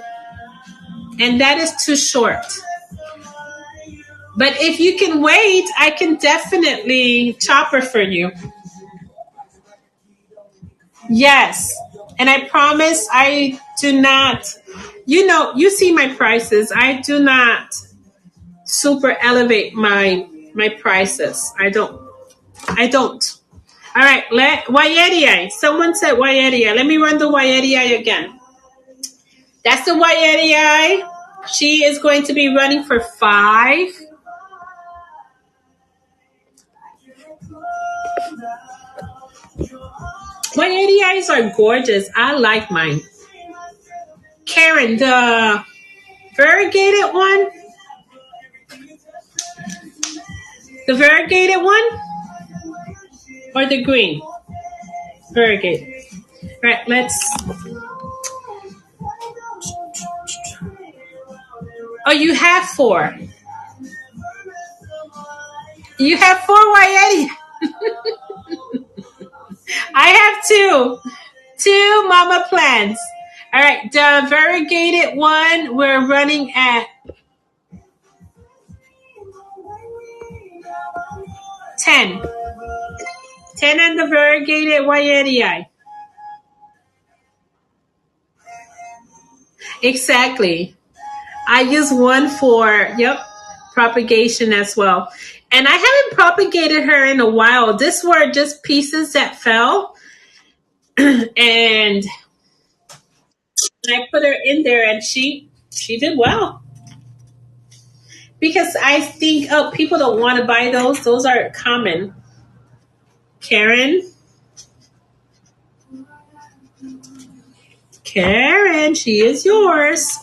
and that is too short. But if you can wait, I can definitely chop her for you. Yes, and I promise I do not, you see my prices. I do not super elevate my prices. I don't. All right, Wayeti. Someone said Wayeti. Let me run the Wayeti again. That's the Wayeti. She is going to be running for 5. Wayeti's are gorgeous. I like mine. Karen, the variegated one? The variegated one? Or the green? Variegated. All right, let's. Oh, you have 4. You have 4 Wayeti. I have 2. 2 mama plants. All right, the variegated one, we're running at 10. 10 on the variegated Wayeti. Exactly. I use one for, propagation as well. And I haven't propagated her in a while. These were just pieces that fell. And I put her in there and she did well. Because I think, people don't want to buy those. Those are common. Karen, she is yours.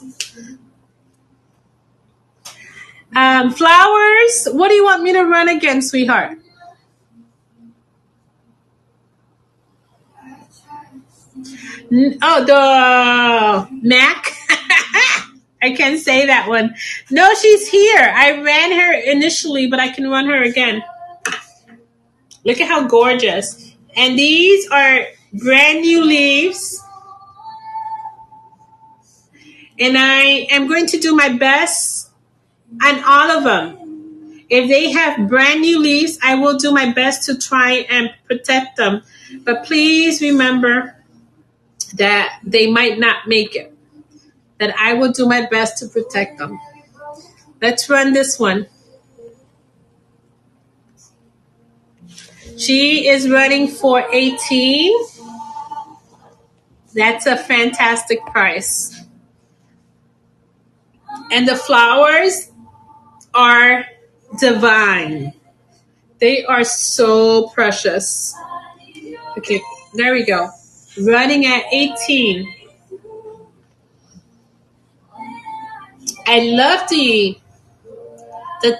Flowers, what do you want me to run again, sweetheart? Oh, the Mac. I can't say that one. No, she's here. I ran her initially, but I can run her again. Look at how gorgeous. And these are brand new leaves. And I am going to do my best on all of them. If they have brand new leaves, I will do my best to try and protect them. But please remember that they might not make it. That I will do my best to protect them. Let's run this one. She is running for 18. That's a fantastic price. And the flowers are divine. They are so precious. Okay, there we go. Running at 18. I love the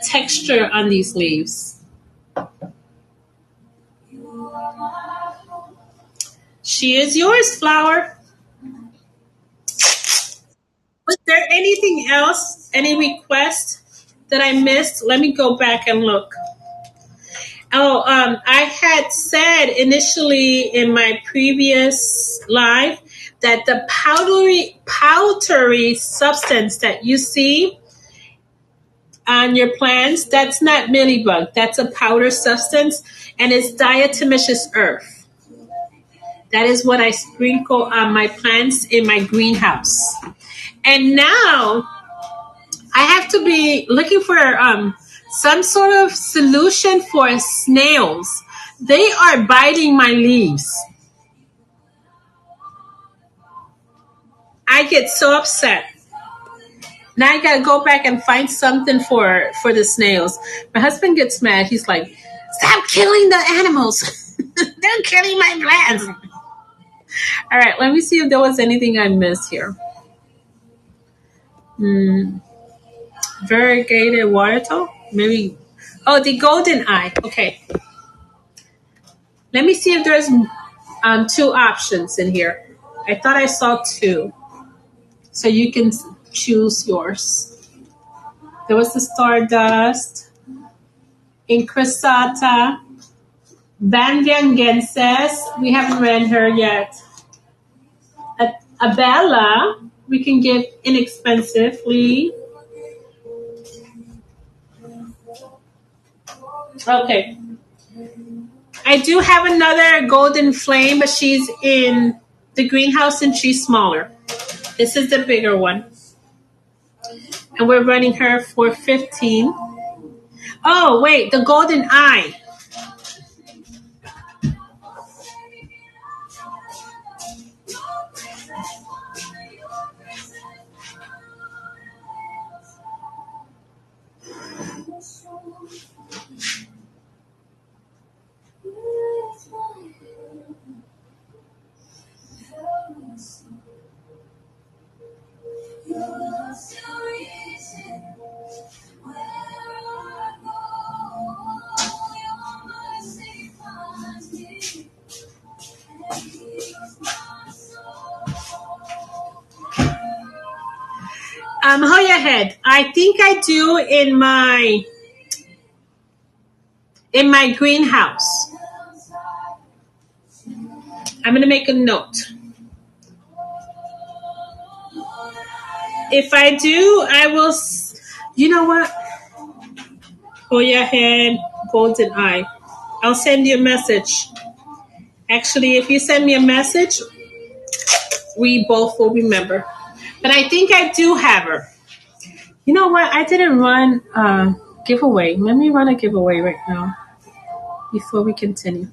texture on these leaves. She is yours, flower. Was there anything else? Any request that I missed? Let me go back and look. Oh, I had said initially in my previous live that the powdery substance that you see on your plants, that's not millibug. That's a powder substance, and it's diatomaceous earth. That is what I sprinkle on my plants in my greenhouse. And now I have to be looking for some sort of solution for snails. They are biting my leaves. I get so upset. Now I gotta go back and find something for the snails. My husband gets mad. He's like, "Stop killing the animals. They're killing my plants." All right, let me see if there was anything I missed here. Variegated water toe? Maybe. Oh, the golden eye. Okay. Let me see if there's 2 options in here. I thought I saw 2. So you can choose yours. There was the Stardust, Incrustata, Banviangenses. We haven't read her yet. Abella, we can give inexpensively. Okay. I do have another golden flame, but she's in the greenhouse and she's smaller. This is the bigger one. And we're running her for 15. Oh, wait, the golden eye. Hoya head. I think I do in my greenhouse. I'm gonna make a note. If I do, I will. You know what? Hoya head, golden eye. I'll send you a message. Actually, if you send me a message, we both will remember. But I think I do have her. You know what? I didn't run a giveaway. Let me run a giveaway right now before we continue.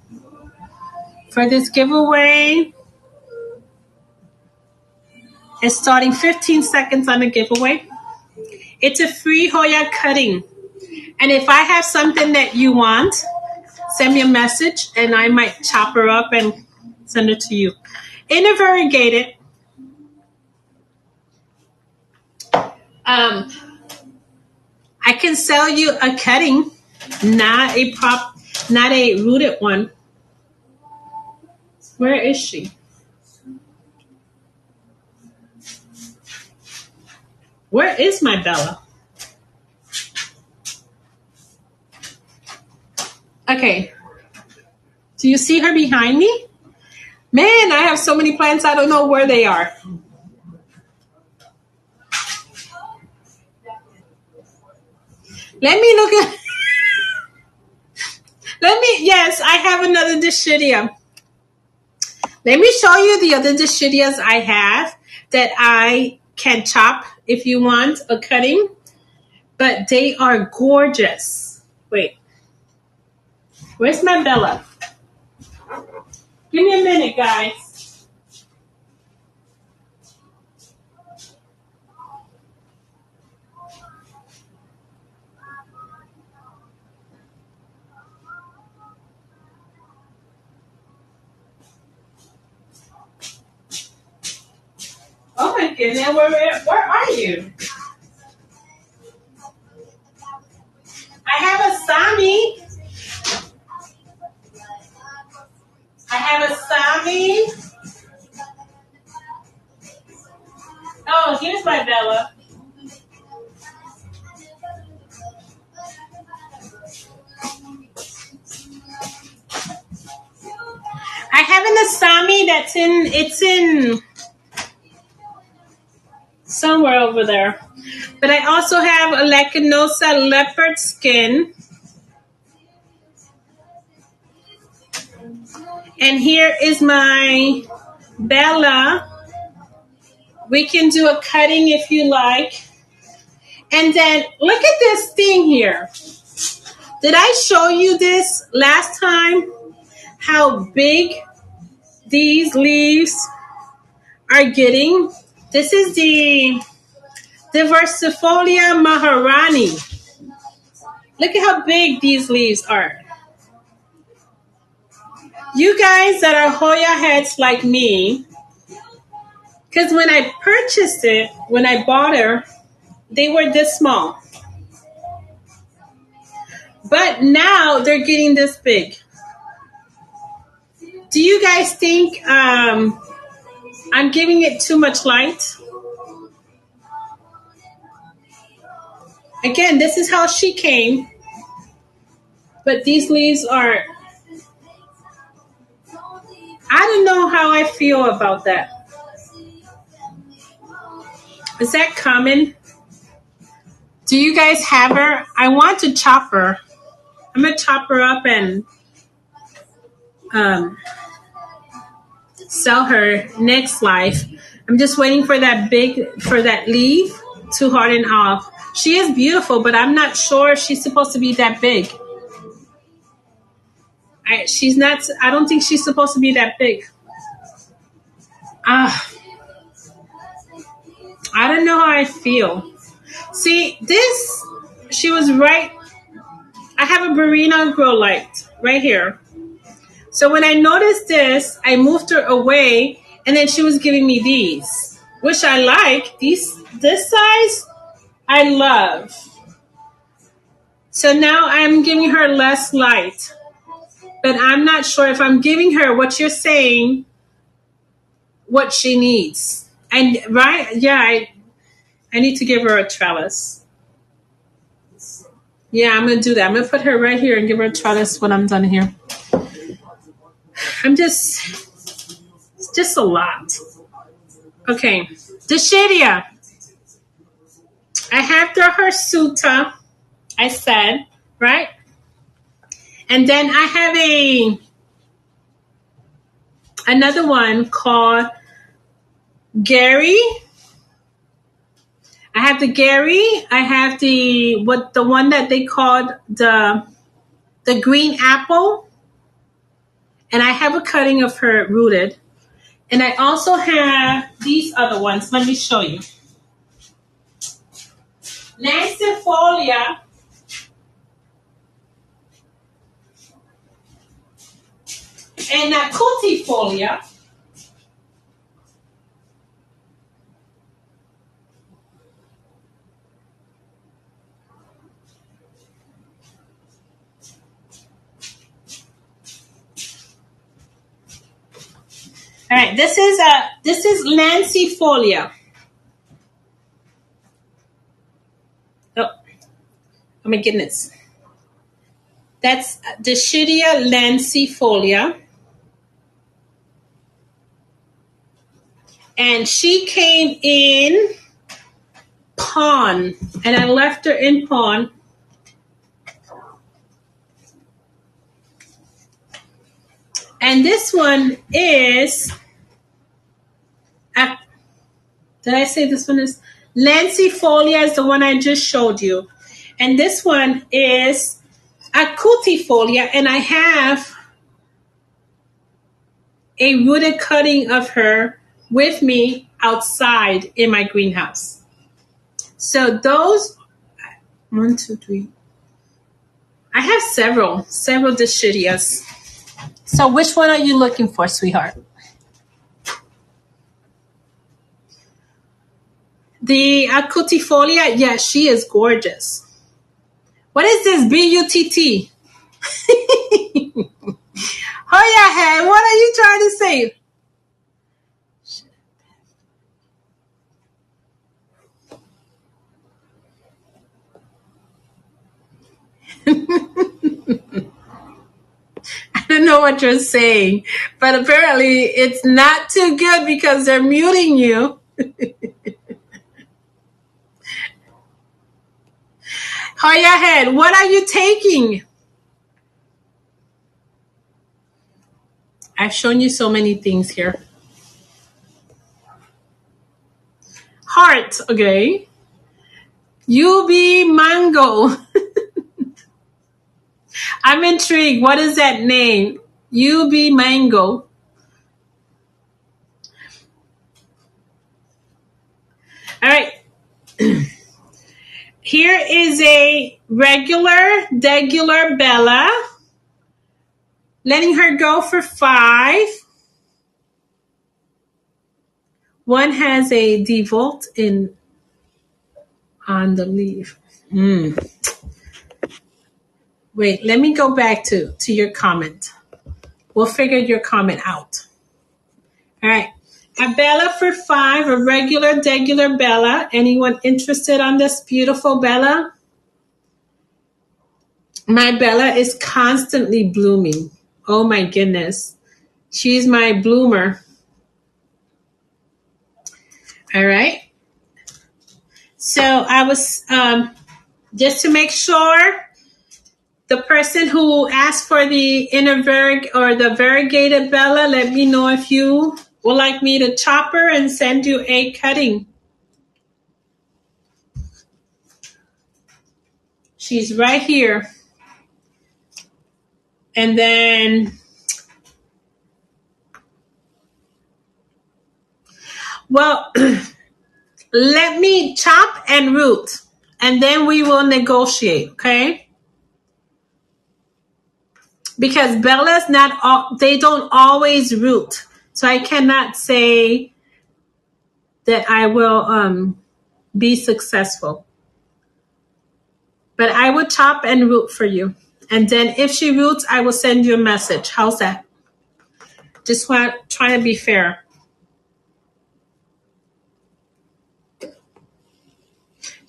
For this giveaway, it's starting 15 seconds on the giveaway. It's a free Hoya cutting. And if I have something that you want, send me a message and I might chop her up and send it to you. In a variegated, I can sell you a cutting, not a rooted one. Where is she? Where is my Bella? Okay. Do you see her behind me? Man, I have so many plants, I don't know where they are. Let me look at... Yes, I have another dischidia. Let me show you the other dischidias I have that I can chop if you want a cutting. But they are gorgeous. Wait. Where's my Bella? Give me a minute, guys. Oh my goodness, where are you? I have a Sami. Oh, here's my Bella. I have an Asami it's in somewhere over there. But I also have a Lacanosa leopard skin. And here is my Bella. We can do a cutting if you like. And then look at this thing here. Did I show you this last time? How big these leaves are getting? This is the Diversifolia Maharani. Look at how big these leaves are. You guys that are Hoya heads like me, because when I purchased it, when I bought her, they were this small. But now they're getting this big. Do you guys think I'm giving it too much light? Again, this is how she came. But these leaves are... I don't know how I feel about that. Is that common? Do you guys have her? I want to chop her. I'm going to chop her up and sell her next life. I'm just waiting for that leaf to harden off. She is beautiful, but I'm not sure if she's supposed to be that big. I don't think she's supposed to be that big. I don't know how I feel. See, she was right. I have a Barina grow light right here. So when I noticed this, I moved her away, and then she was giving me these, which I like. This size, I love. So now I'm giving her less light. But I'm not sure if I'm giving her what you're saying. what she needs. And right, yeah, I need to give her a trellis. Yeah, I'm gonna do that. I'm gonna put her right here and give her a trellis when I'm done here. It's just a lot. Okay, Deshidia. I have the Hirsuta, I said, right? And then I have another one called Gary. I have the Gary. I have the one that they called the green apple. And I have a cutting of her rooted. And I also have these other ones. Let me show you. Lancifolia. And Cutifolia. All right, this is Lancifolia. Oh my goodness. That's Deshidia lancifolia. And she came in pawn. And I left her in pawn. And this one is, did I say this one is? Lancifolia is the one I just showed you. And this one is Cutifolia. And I have a rooted cutting of her with me outside in my greenhouse. So those, 1, 2, 3. I have several Deshidias. So which one are you looking for, sweetheart? The Cutifolia, yeah, she is gorgeous. What is this BUTT? Hoya head, what are you trying to say? I don't know what you're saying, but apparently it's not too good because they're muting you. Hoya head, what are you taking? I've shown you so many things here. Heart, okay. UB mango. I'm intrigued. What is that name? UB mango. All right. Here is a regular Bella. Letting her go for 5. One has a default on the leaf. Wait, let me go back to your comment. We'll figure your comment out. All right. A Bella for 5, a regular Bella. Anyone interested on this beautiful Bella? My Bella is constantly blooming. Oh my goodness. She's my bloomer. All right. So I was, just to make sure, the person who asked for the inner or the variegated Bella, let me know if you would like me to chop her and send you a cutting. She's right here. And then, well, let me chop and root, and then we will negotiate, okay? Because Bella's they don't always root. So I cannot say that I will be successful. But I will chop and root for you. And then if she roots, I will send you a message. How's that? Just trying to be fair.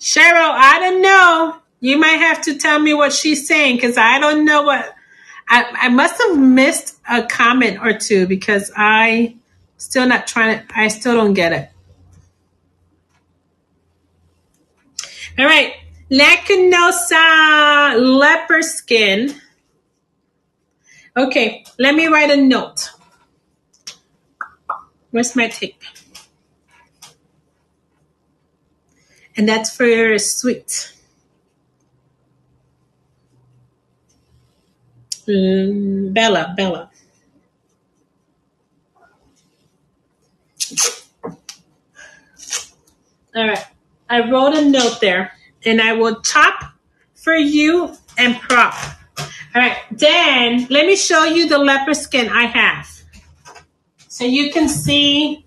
Cheryl, I don't know. You might have to tell me what she's saying because I don't know what. I must have missed a comment or two because I still not trying to. I still don't get it. All right, lacunosa, leopard skin. Okay, let me write a note. Where's my tape? And that's for sweet. Bella. All right. I wrote a note there, and I will chop for you and prop. All right. Then let me show you the leopard skin I have, so you can see.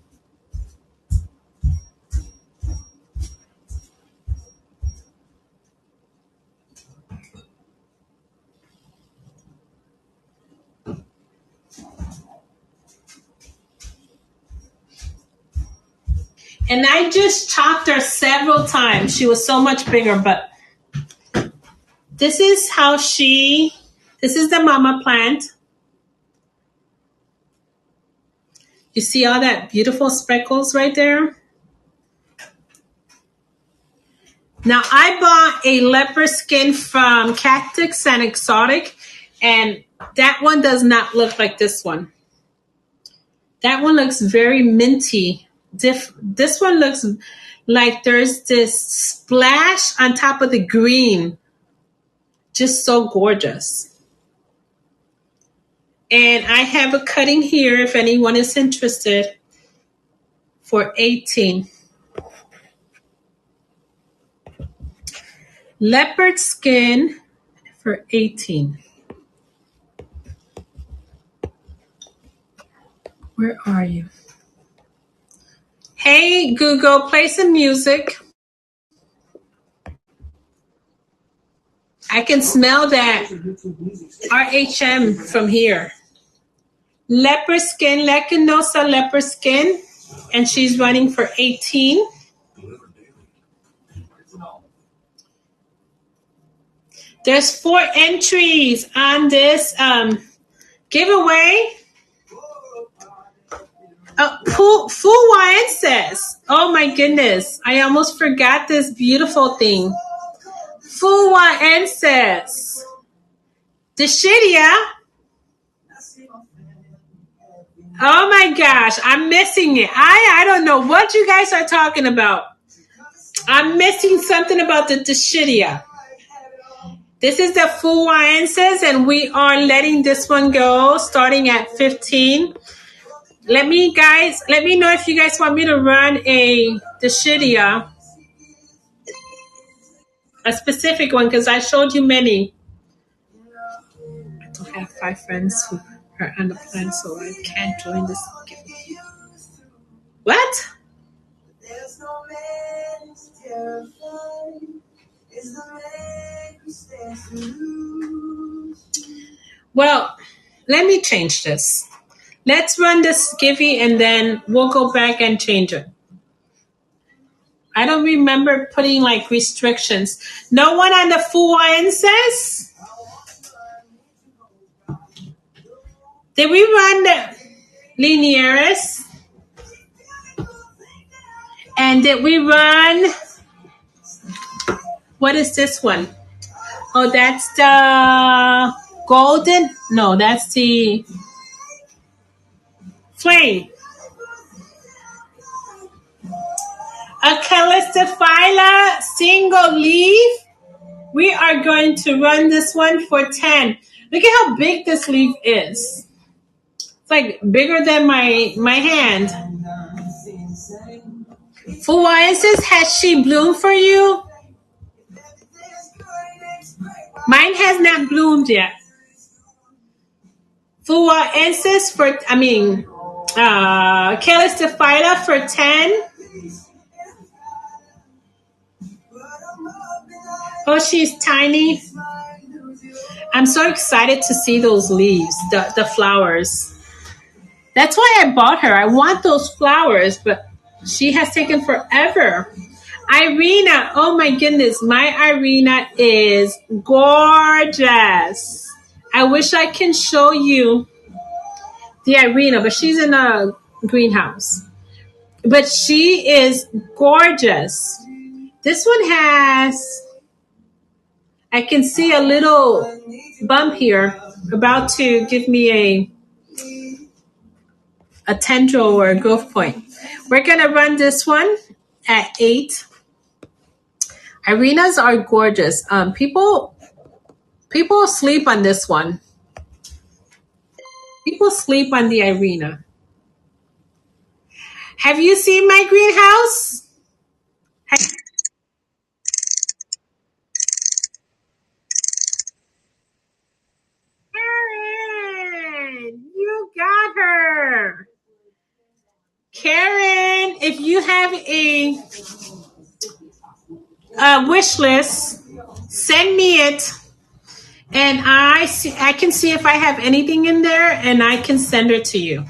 And I just chopped her several times. She was so much bigger, but this is how this is the mama plant. You see all that beautiful speckles right there? Now, I bought a leopard skin from Cactus and Exotic, and that one does not look like this one. That one looks very minty. This one looks like there's this splash on top of the green. Just so gorgeous. And I have a cutting here if anyone is interested for 18. Leopard skin for 18. Where are you? Hey, Google, play some music. I can smell that RHM from here. Leopard skin, Lacunosa leopard skin, and she's running for 18. There's 4 entries on this giveaway. Fuwa says, oh my goodness, I almost forgot this beautiful thing. Fuwa says, Deshidia. Oh my gosh, I'm missing it. I don't know what you guys are talking about. I'm missing something about the Deshidia. This is the Fuwaenses, and we are letting this one go starting at 15. Let me know if you guys want me to run a Deshidia, a specific one, because I showed you many. I don't have 5 friends who are on the plan, so I can't join this. What? Well, let me change this. Let's run this Giphy and then we'll go back and change it. I don't remember putting like restrictions. No one on the Fuenses? Did we run the Linearis? And did we run, what is this one? Oh, that's the golden? No, that's the flame. A Calistophylla single leaf. We are going to run this one for 10. Look at how big this leaf is. It's like bigger than my hand. Fuensis, has she bloomed for you? Mine has not bloomed yet. Fuensis for, Calistophylla for 10. Oh, she's tiny. I'm so excited to see those leaves, the flowers. That's why I bought her. I want those flowers, but she has taken forever. Irina, oh my goodness, my Irina is gorgeous. I wish I can show you the Irina, but she's in a greenhouse. But she is gorgeous. This one has, I can see a little bump here about to give me a tendril or a growth point. We're going to run this one at 8. Irinas are gorgeous. People sleep on this one. People sleep on the Irina. Have you seen my greenhouse? Karen, you got her. Karen, if you have a wish list, send me it, and I can see if I have anything in there, and I can send it to you.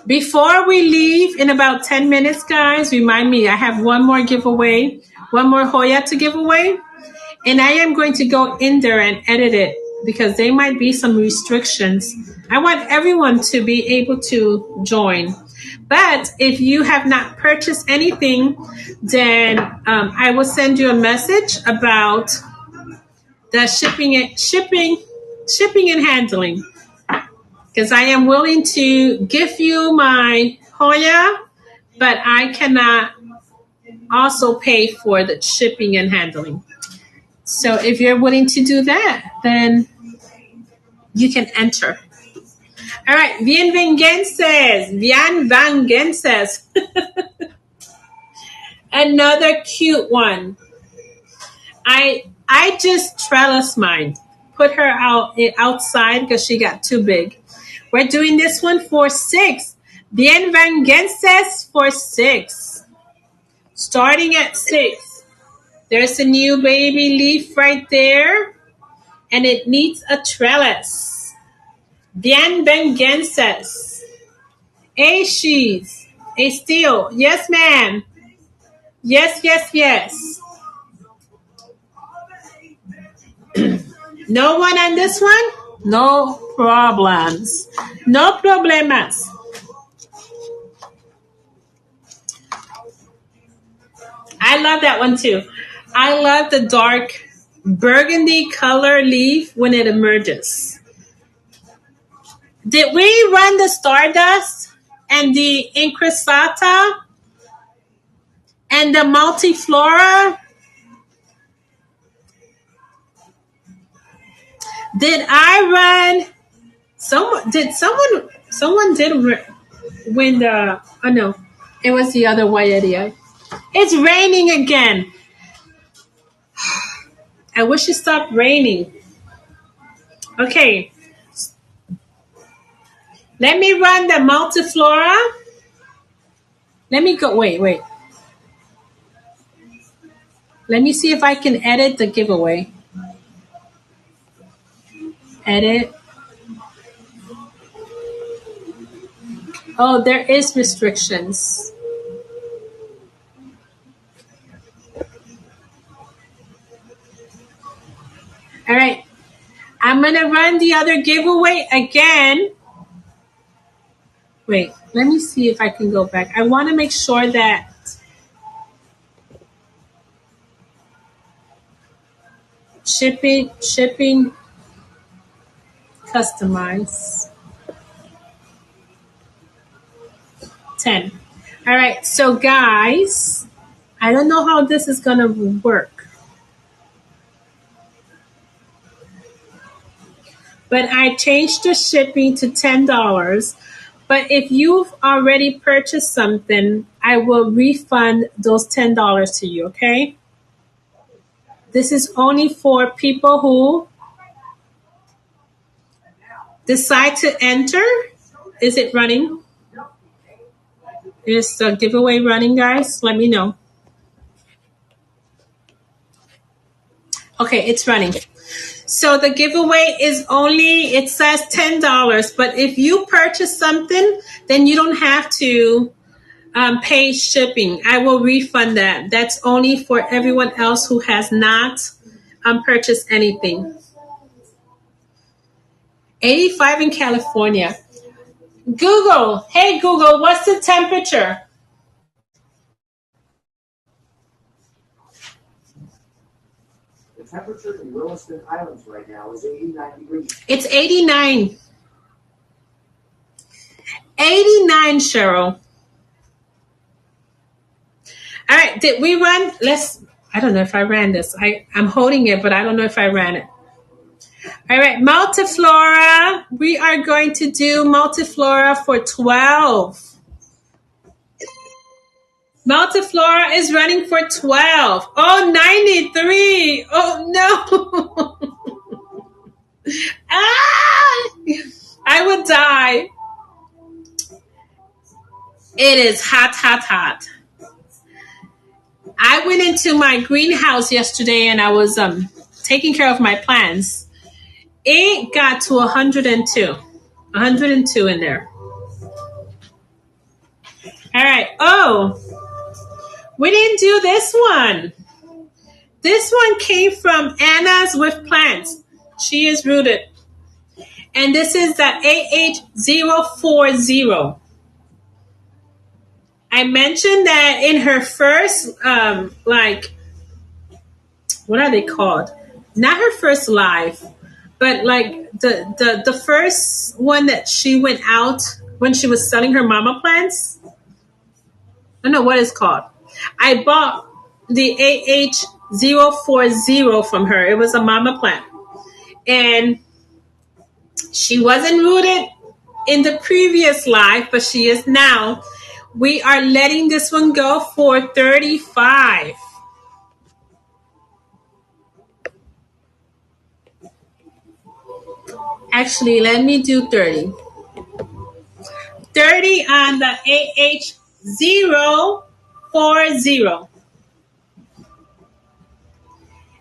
Before we leave in about 10 minutes, guys, remind me, I have one more giveaway, one more Hoya to give away. And I am going to go in there and edit it because there might be some restrictions. I want everyone to be able to join. But if you have not purchased anything, then I will send you a message about the shipping and handling. Because I am willing to give you my Hoya, but I cannot also pay for the shipping and handling. So if you're willing to do that, then you can enter. All right, Bienvengenses. Another cute one. I just trellis mine. Put her outside because she got too big. We're doing this one for 6. Bienvengenses for 6. Starting at 6. There's a new baby leaf right there, and it needs a trellis. Bienvengenses. A she's. A steel. Yes, ma'am. Yes, yes, yes. No one on this one? No problems. No problemas. I love that one too. I love the dark burgundy color leaf when it emerges. Did we run the Stardust and the Incrustata and the Multiflora? Did I run? Someone did win the. Oh no, it was the other white idiot. It's raining again. I wish it stopped raining. Okay. Let me run the Multiflora. Let me go. Wait. Let me see if I can edit the giveaway. Edit. Oh, there is restrictions. All right. I'm going to run the other giveaway again. Wait, let me see if I can go back. I want to make sure that shipping, customize. 10. All right, so guys, I don't know how this is going to work. But I changed the shipping to $10. But if you've already purchased something, I will refund those $10 to you, okay? This is only for people who decide to enter. Is it running? Is the giveaway running, guys? Let me know. Okay, it's running. So the giveaway is only, it says $10. But if you purchase something, then you don't have to pay shipping. I will refund that. That's only for everyone else who has not purchased anything. 85 in California. Google, hey Google, what's the temperature? The temperature in Williston Islands right now is 89 degrees. It's 89. 89, Cheryl. All right, did we run? I don't know if I ran this. I'm holding it, but I don't know if I ran it. All right, multiflora. We are going to do multiflora for 12. Multiflora is running for 12. Oh, 93. Oh, no. I would die. It is hot, hot, hot. I went into my greenhouse yesterday and I was taking care of my plants. It got to 102. 102 in there. All right. Oh, we didn't do this one. This one came from Anna's with Plants. She is rooted. And this is the AH040. I mentioned that in her first, what are they called? Not her first live, but like the first one that she went out when she was selling her mama plants. I don't know what it's called. I bought the AH040 from her. It was a mama plant. And she wasn't rooted in the previous live, but she is now. We are letting this one go for 35. Actually, let me do 30. 30 on the AH040.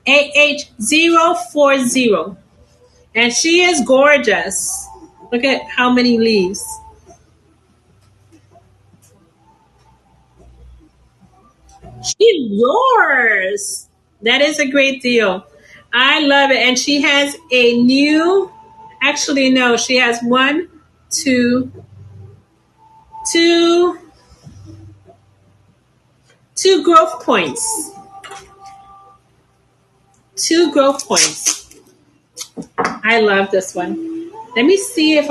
AH040. And she is gorgeous. Look at how many leaves. She's yours. That is a great deal. I love it. And she has a new, actually, no, she has two growth points. 2 growth points. I love this one. Let me see if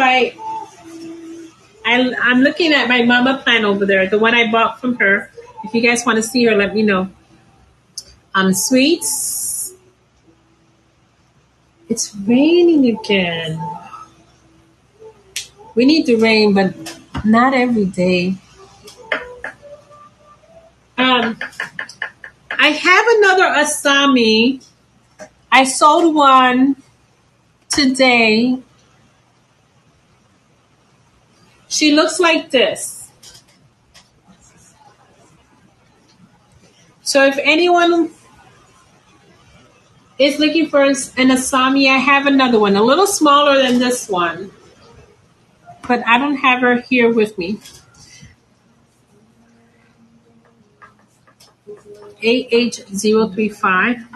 I'm looking at my mama plant over there, the one I bought from her. If you guys want to see her, let me know. Sweets. It's raining again. We need the rain, but not every day. I have another Asami. I sold one today. She looks like this. So if anyone is looking for an Asami, I have another one, a little smaller than this one. But I don't have her here with me. AH035.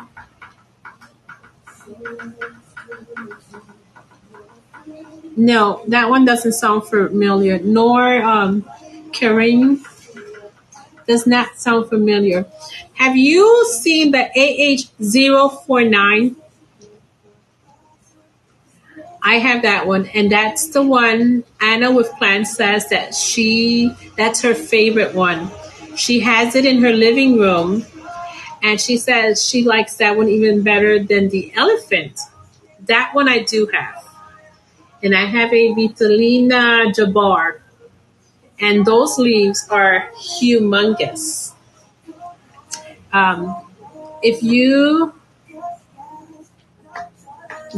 No, that one doesn't sound familiar. Nor Kareem does not sound familiar. Have you seen the AH049? I have that one, and that's the one Anna with Plants says that's her favorite one. She has it in her living room, and she says she likes that one even better than the elephant. That one I do have. And I have a Vitalina Jabbar. And those leaves are humongous. If you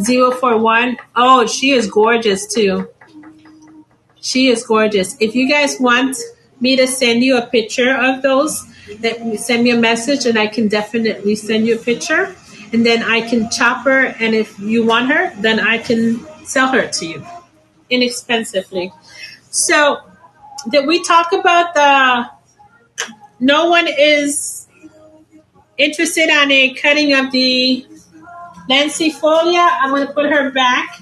041, oh, she is gorgeous too. She is gorgeous. If you guys want me to send you a picture of those, send me a message and I can definitely send you a picture. And then I can chop her, and if you want her, then I can sell her to you inexpensively. So, did we talk about no one is interested on a cutting of the lancifolia, I'm going to put her back.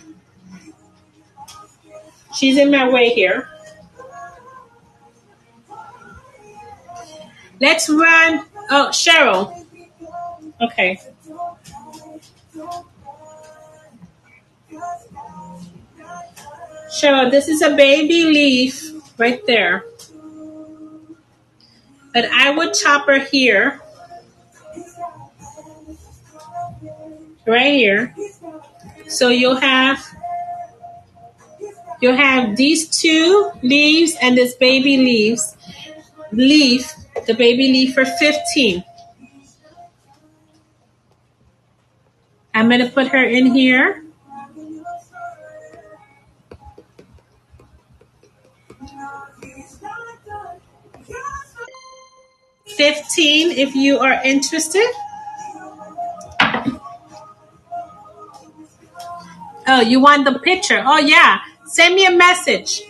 She's in my way here. Let's run. Oh, Cheryl. Okay. Cheryl, this is a baby leaf right there. But I would chop her here. Right here. So you'll have these two leaves and this baby leaf, the baby leaf for 15. I'm going to put her in here. 15 if you are interested. Oh, you want the picture? Oh, yeah. Send me a message.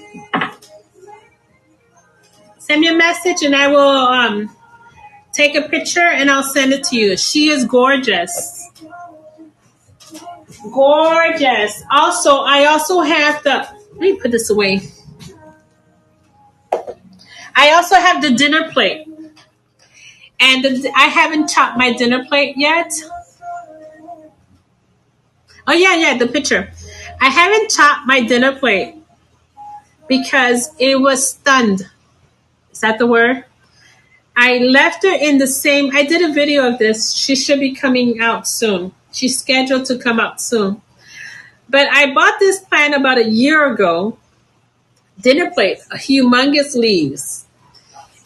Send me a message and I will take a picture and I'll send it to you. She is gorgeous. Gorgeous. Also, I also have let me put this away. I also have the dinner plate. And I haven't chopped my dinner plate yet. Oh, yeah, the picture. I haven't chopped my dinner plate because it was stunned. Is that the word? I left her in the same. I did a video of this. She should be coming out soon. She's scheduled to come out soon. But I bought this plant about a year ago. Dinner plate, humongous leaves.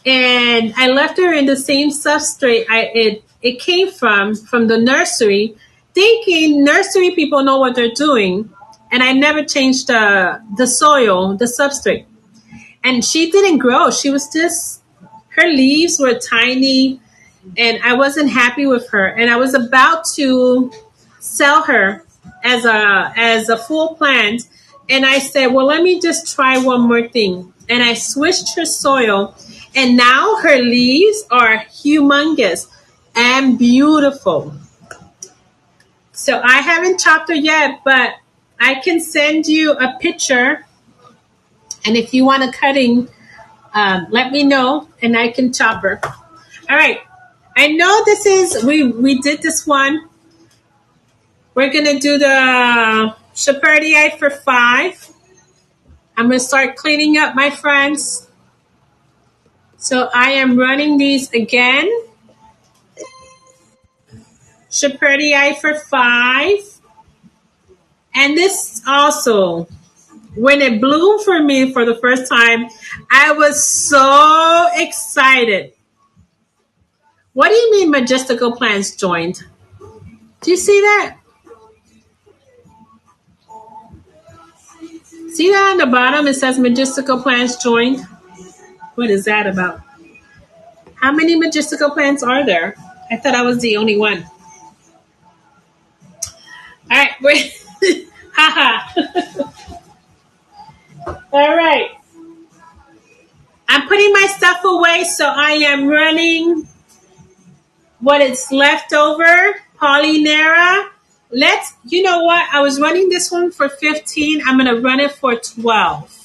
And I left her in the same substrate it came from the nursery, thinking nursery people know what they're doing. And I never changed the soil, the substrate. And she didn't grow. She was just, her leaves were tiny and I wasn't happy with her. And I was about to sell her as a full plant. And I said, well, let me just try one more thing. And I switched her soil. And now her leaves are humongous and beautiful. So I haven't chopped her yet, but I can send you a picture. And if you want a cutting, let me know and I can chop her. All right. I know this is, we did this one. We're going to do the Shepherdii for 5. I'm going to start cleaning up, my friends. So I am running these again. Shepherdii for 5. And this also, when it bloomed for me for the first time, I was so excited. What do you mean majestical plants joined? Do you see that? See that on the bottom? It says majestical plants joined. What is that about? How many majestical plants are there? I thought I was the only one. All right, wait. Haha. All right. I'm putting my stuff away, so I am running what is left over. Polynera. You know what? I was running this one for 15. I'm going to run it for 12.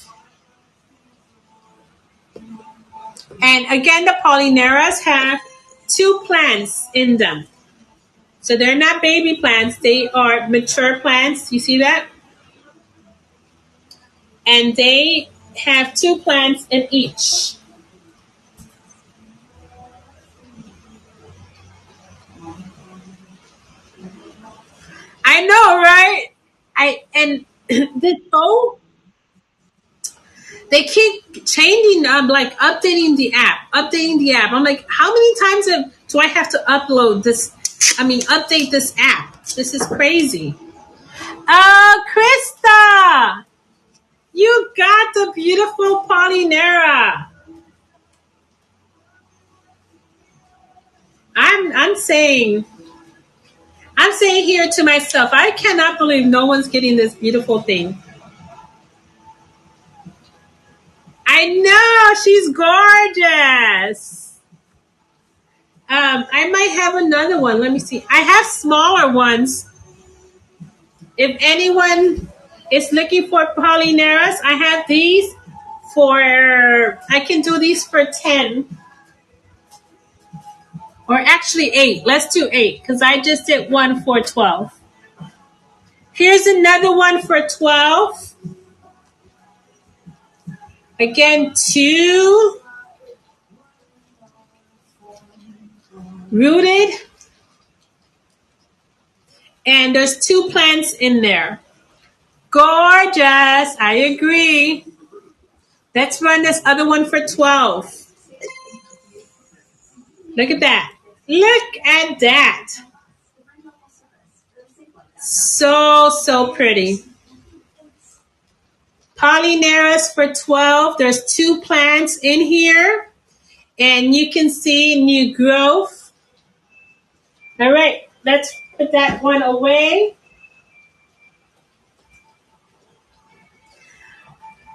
And again, the Polyneras have 2 plants in them. So they're not baby plants. They are mature plants. You see that? And they have 2 plants in each. I know, right? And they keep changing, like updating the app. I'm like, how many times do I have to upload this? Update this app. This is crazy. Oh, Krista, you got the beautiful Polynera. I'm saying here to myself, I cannot believe no one's getting this beautiful thing. I know, she's gorgeous. I might have another one. Let me see. I have smaller ones. If anyone is looking for Polyneras, I have these for, I can do these for 10 or actually 8. Let's do 8 because I just did one for 12. Here's another one for 12. Again, 2 rooted, and there's 2 plants in there. Gorgeous. I agree. Let's run this other one for 12. Look at that. Look at that. So pretty. Polyneras for 12. There's 2 plants in here. And you can see new growth. All right. Let's put that one away.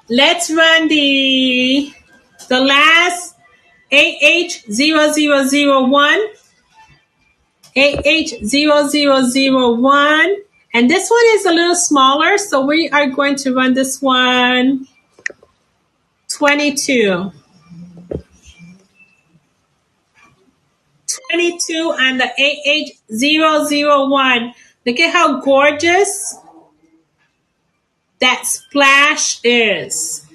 Let's run the last AH0001. AH0001. And this one is a little smaller, so we are going to run this one 22. 22 on the AH001. Look at how gorgeous that splash is.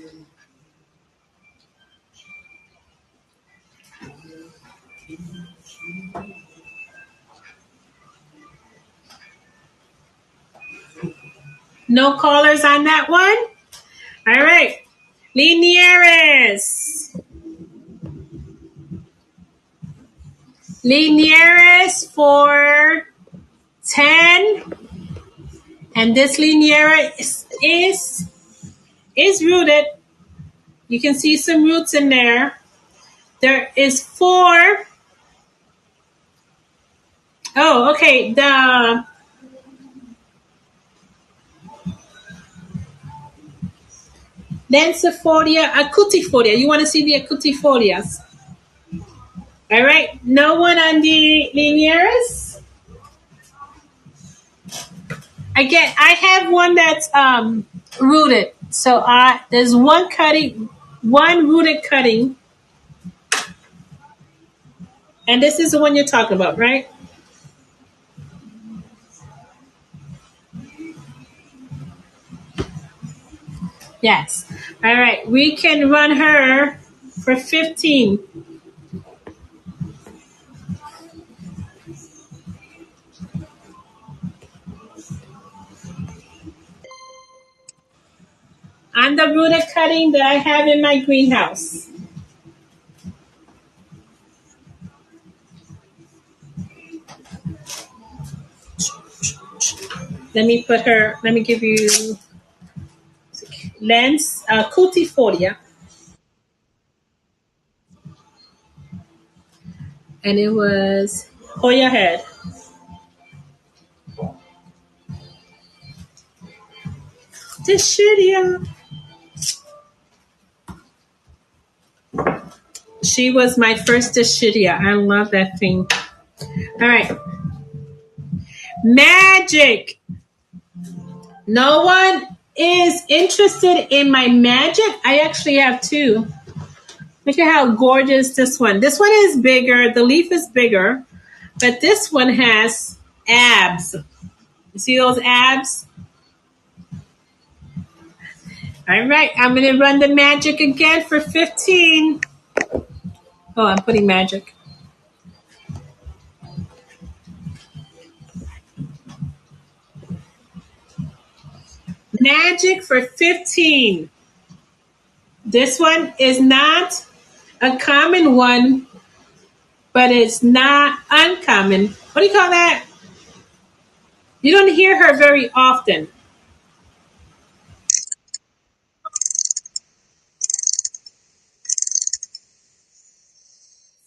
No callers on that one? All right. Linieres. Linieres for 10. And this Liniera is rooted. You can see some roots in there. There is 4. Oh, okay. The Lancifolia, Acutifolia. You want to see the Acutifolias? All right. No one on the Linieres? Again, I have one that's rooted. So there's one rooted cutting. And this is the one you're talking about, right? Yes. All right. We can run her for 15. On the rooted cutting that I have in my greenhouse. Let me give you lens, Cutifolia. And it was Hoya head. Dischidia. She was my first Dischidia. I love that thing. All right. Magic. No one is interested in my magic. I actually have 2. Look at how gorgeous this one. This one is bigger. The leaf is bigger. But this one has abs. You see those abs? All right. I'm going to run the magic again for 15. Oh, I'm putting magic. Magic for 15. This one is not a common one, but it's not uncommon. What do you call that? You don't hear her very often.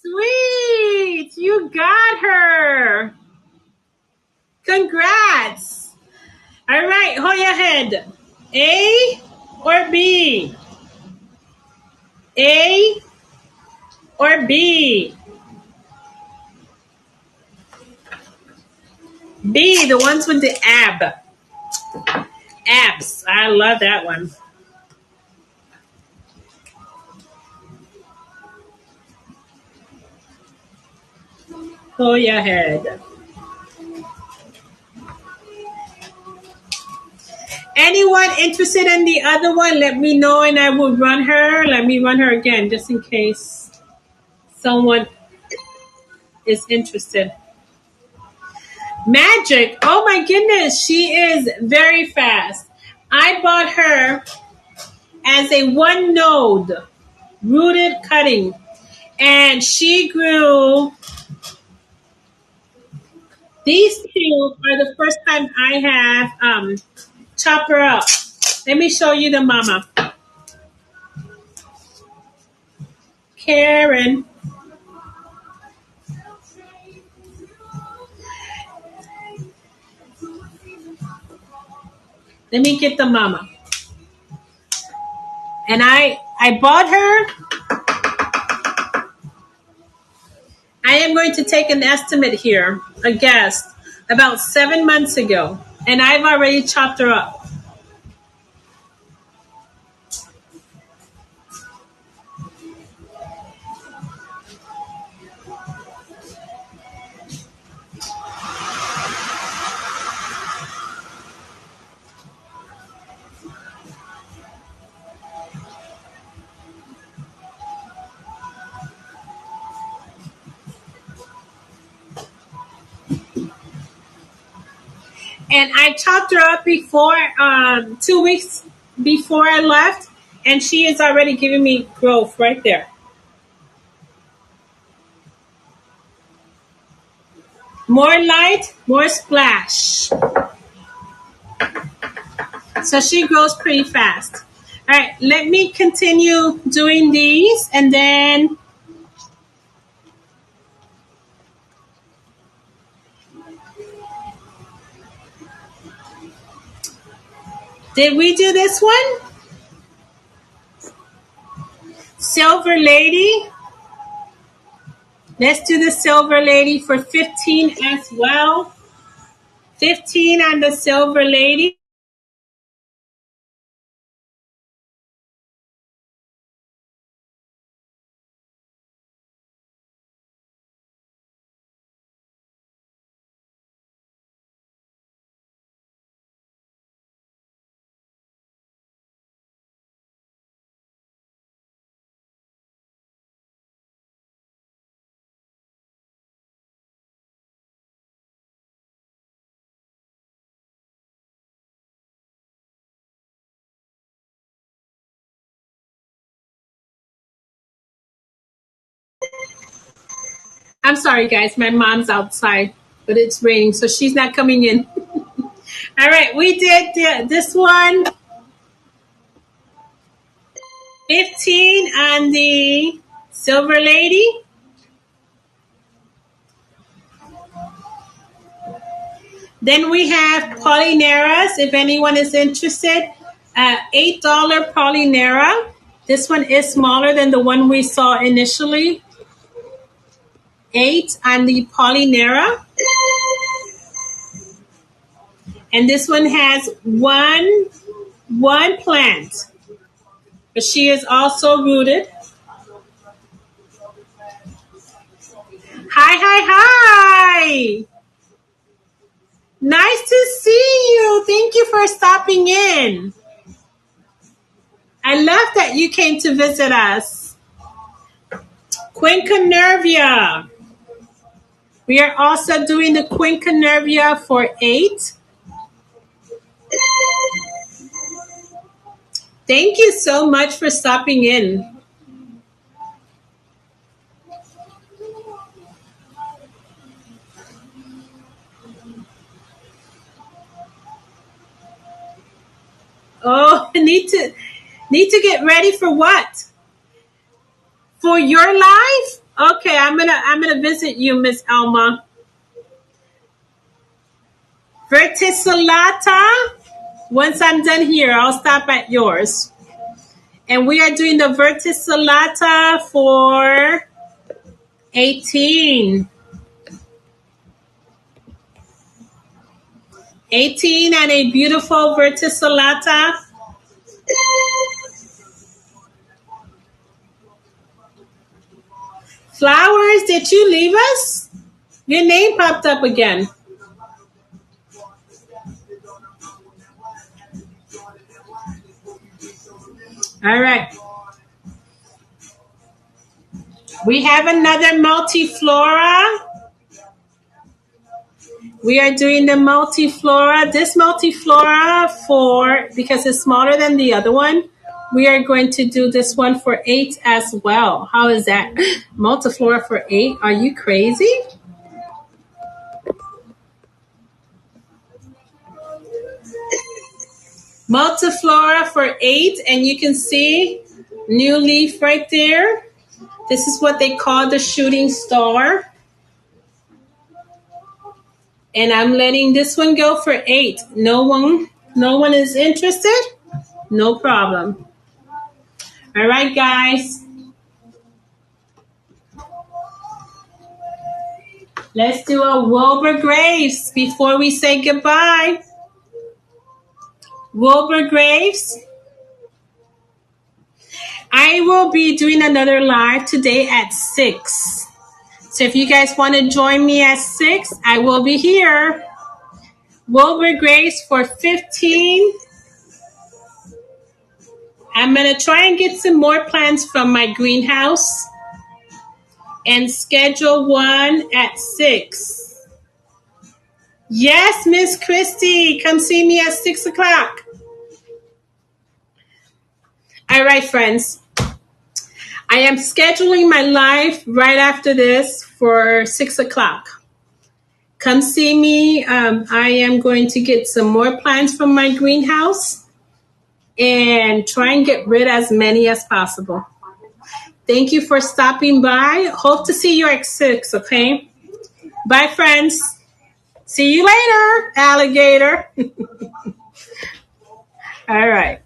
Sweet! You got her! Congrats! All right, Hoya head. A or B? A or B? B, the ones with the abs. I love that one. Hoya head. Anyone interested in the other one, let me know and I will run her. Let me run her again just in case someone is interested. Magic. Oh my goodness, she is very fast. I bought her as a one node rooted cutting, and she grew. These two are the first time I have chop her up. Let me show you the mama. Karen. Let me get the mama. And I bought her. I am going to take an estimate here, a guess, about 7 months ago. And I've already chopped her up. And I chopped her up before, 2 weeks before I left. And she is already giving me growth right there. More light, more splash. So she grows pretty fast. All right, let me continue doing these and then did we do this one? Silver Lady. Let's do the Silver Lady for 15 as well. 15 on the Silver Lady. I'm sorry, guys. My mom's outside, but it's raining, so she's not coming in. All right, we did this one. 15 on the Silver Lady. Then we have Polinaras, if anyone is interested. $8 Polinera. This one is smaller than the one we saw initially. 8 on the Polinera. And this one has one plant. But she is also rooted. Hi. Nice to see you. Thank you for stopping in. I love that you came to visit us. Quinquenervia. We are also doing the Quinquenervia for 8. Thank you so much for stopping in. Oh, need to get ready for what? For your life? Okay, I'm gonna visit you, Miss Elma. Verticillata. Once I'm done here, I'll stop at yours. And we are doing the verticillata for 18. 18 and a beautiful verticillata. Flowers, did you leave us? Your name popped up again. All right. We have another multiflora. We are doing the multiflora. This multiflora because it's smaller than the other one, we are going to do this one for 8 as well. How is that? Multiflora for 8? Are you crazy? Multiflora for 8, and you can see new leaf right there. This is what they call the shooting star. And I'm letting this one go for 8. No one is interested? No problem. All right, guys. Let's do a Wilbur Graves before we say goodbye. Wilbur Graves. I will be doing another live today at 6. So if you guys want to join me at 6, I will be here. Wilbur Graves for 15. I'm going to try and get some more plants from my greenhouse and schedule one at 6. Yes, Miss Christy, come see me at 6 o'clock. All right, friends. I am scheduling my live right after this for 6 o'clock. Come see me. I am going to get some more plants from my greenhouse and try and get rid as many as possible. Thank you for stopping by. Hope to see you at 6, okay? Bye, friends. See you later, alligator. All right.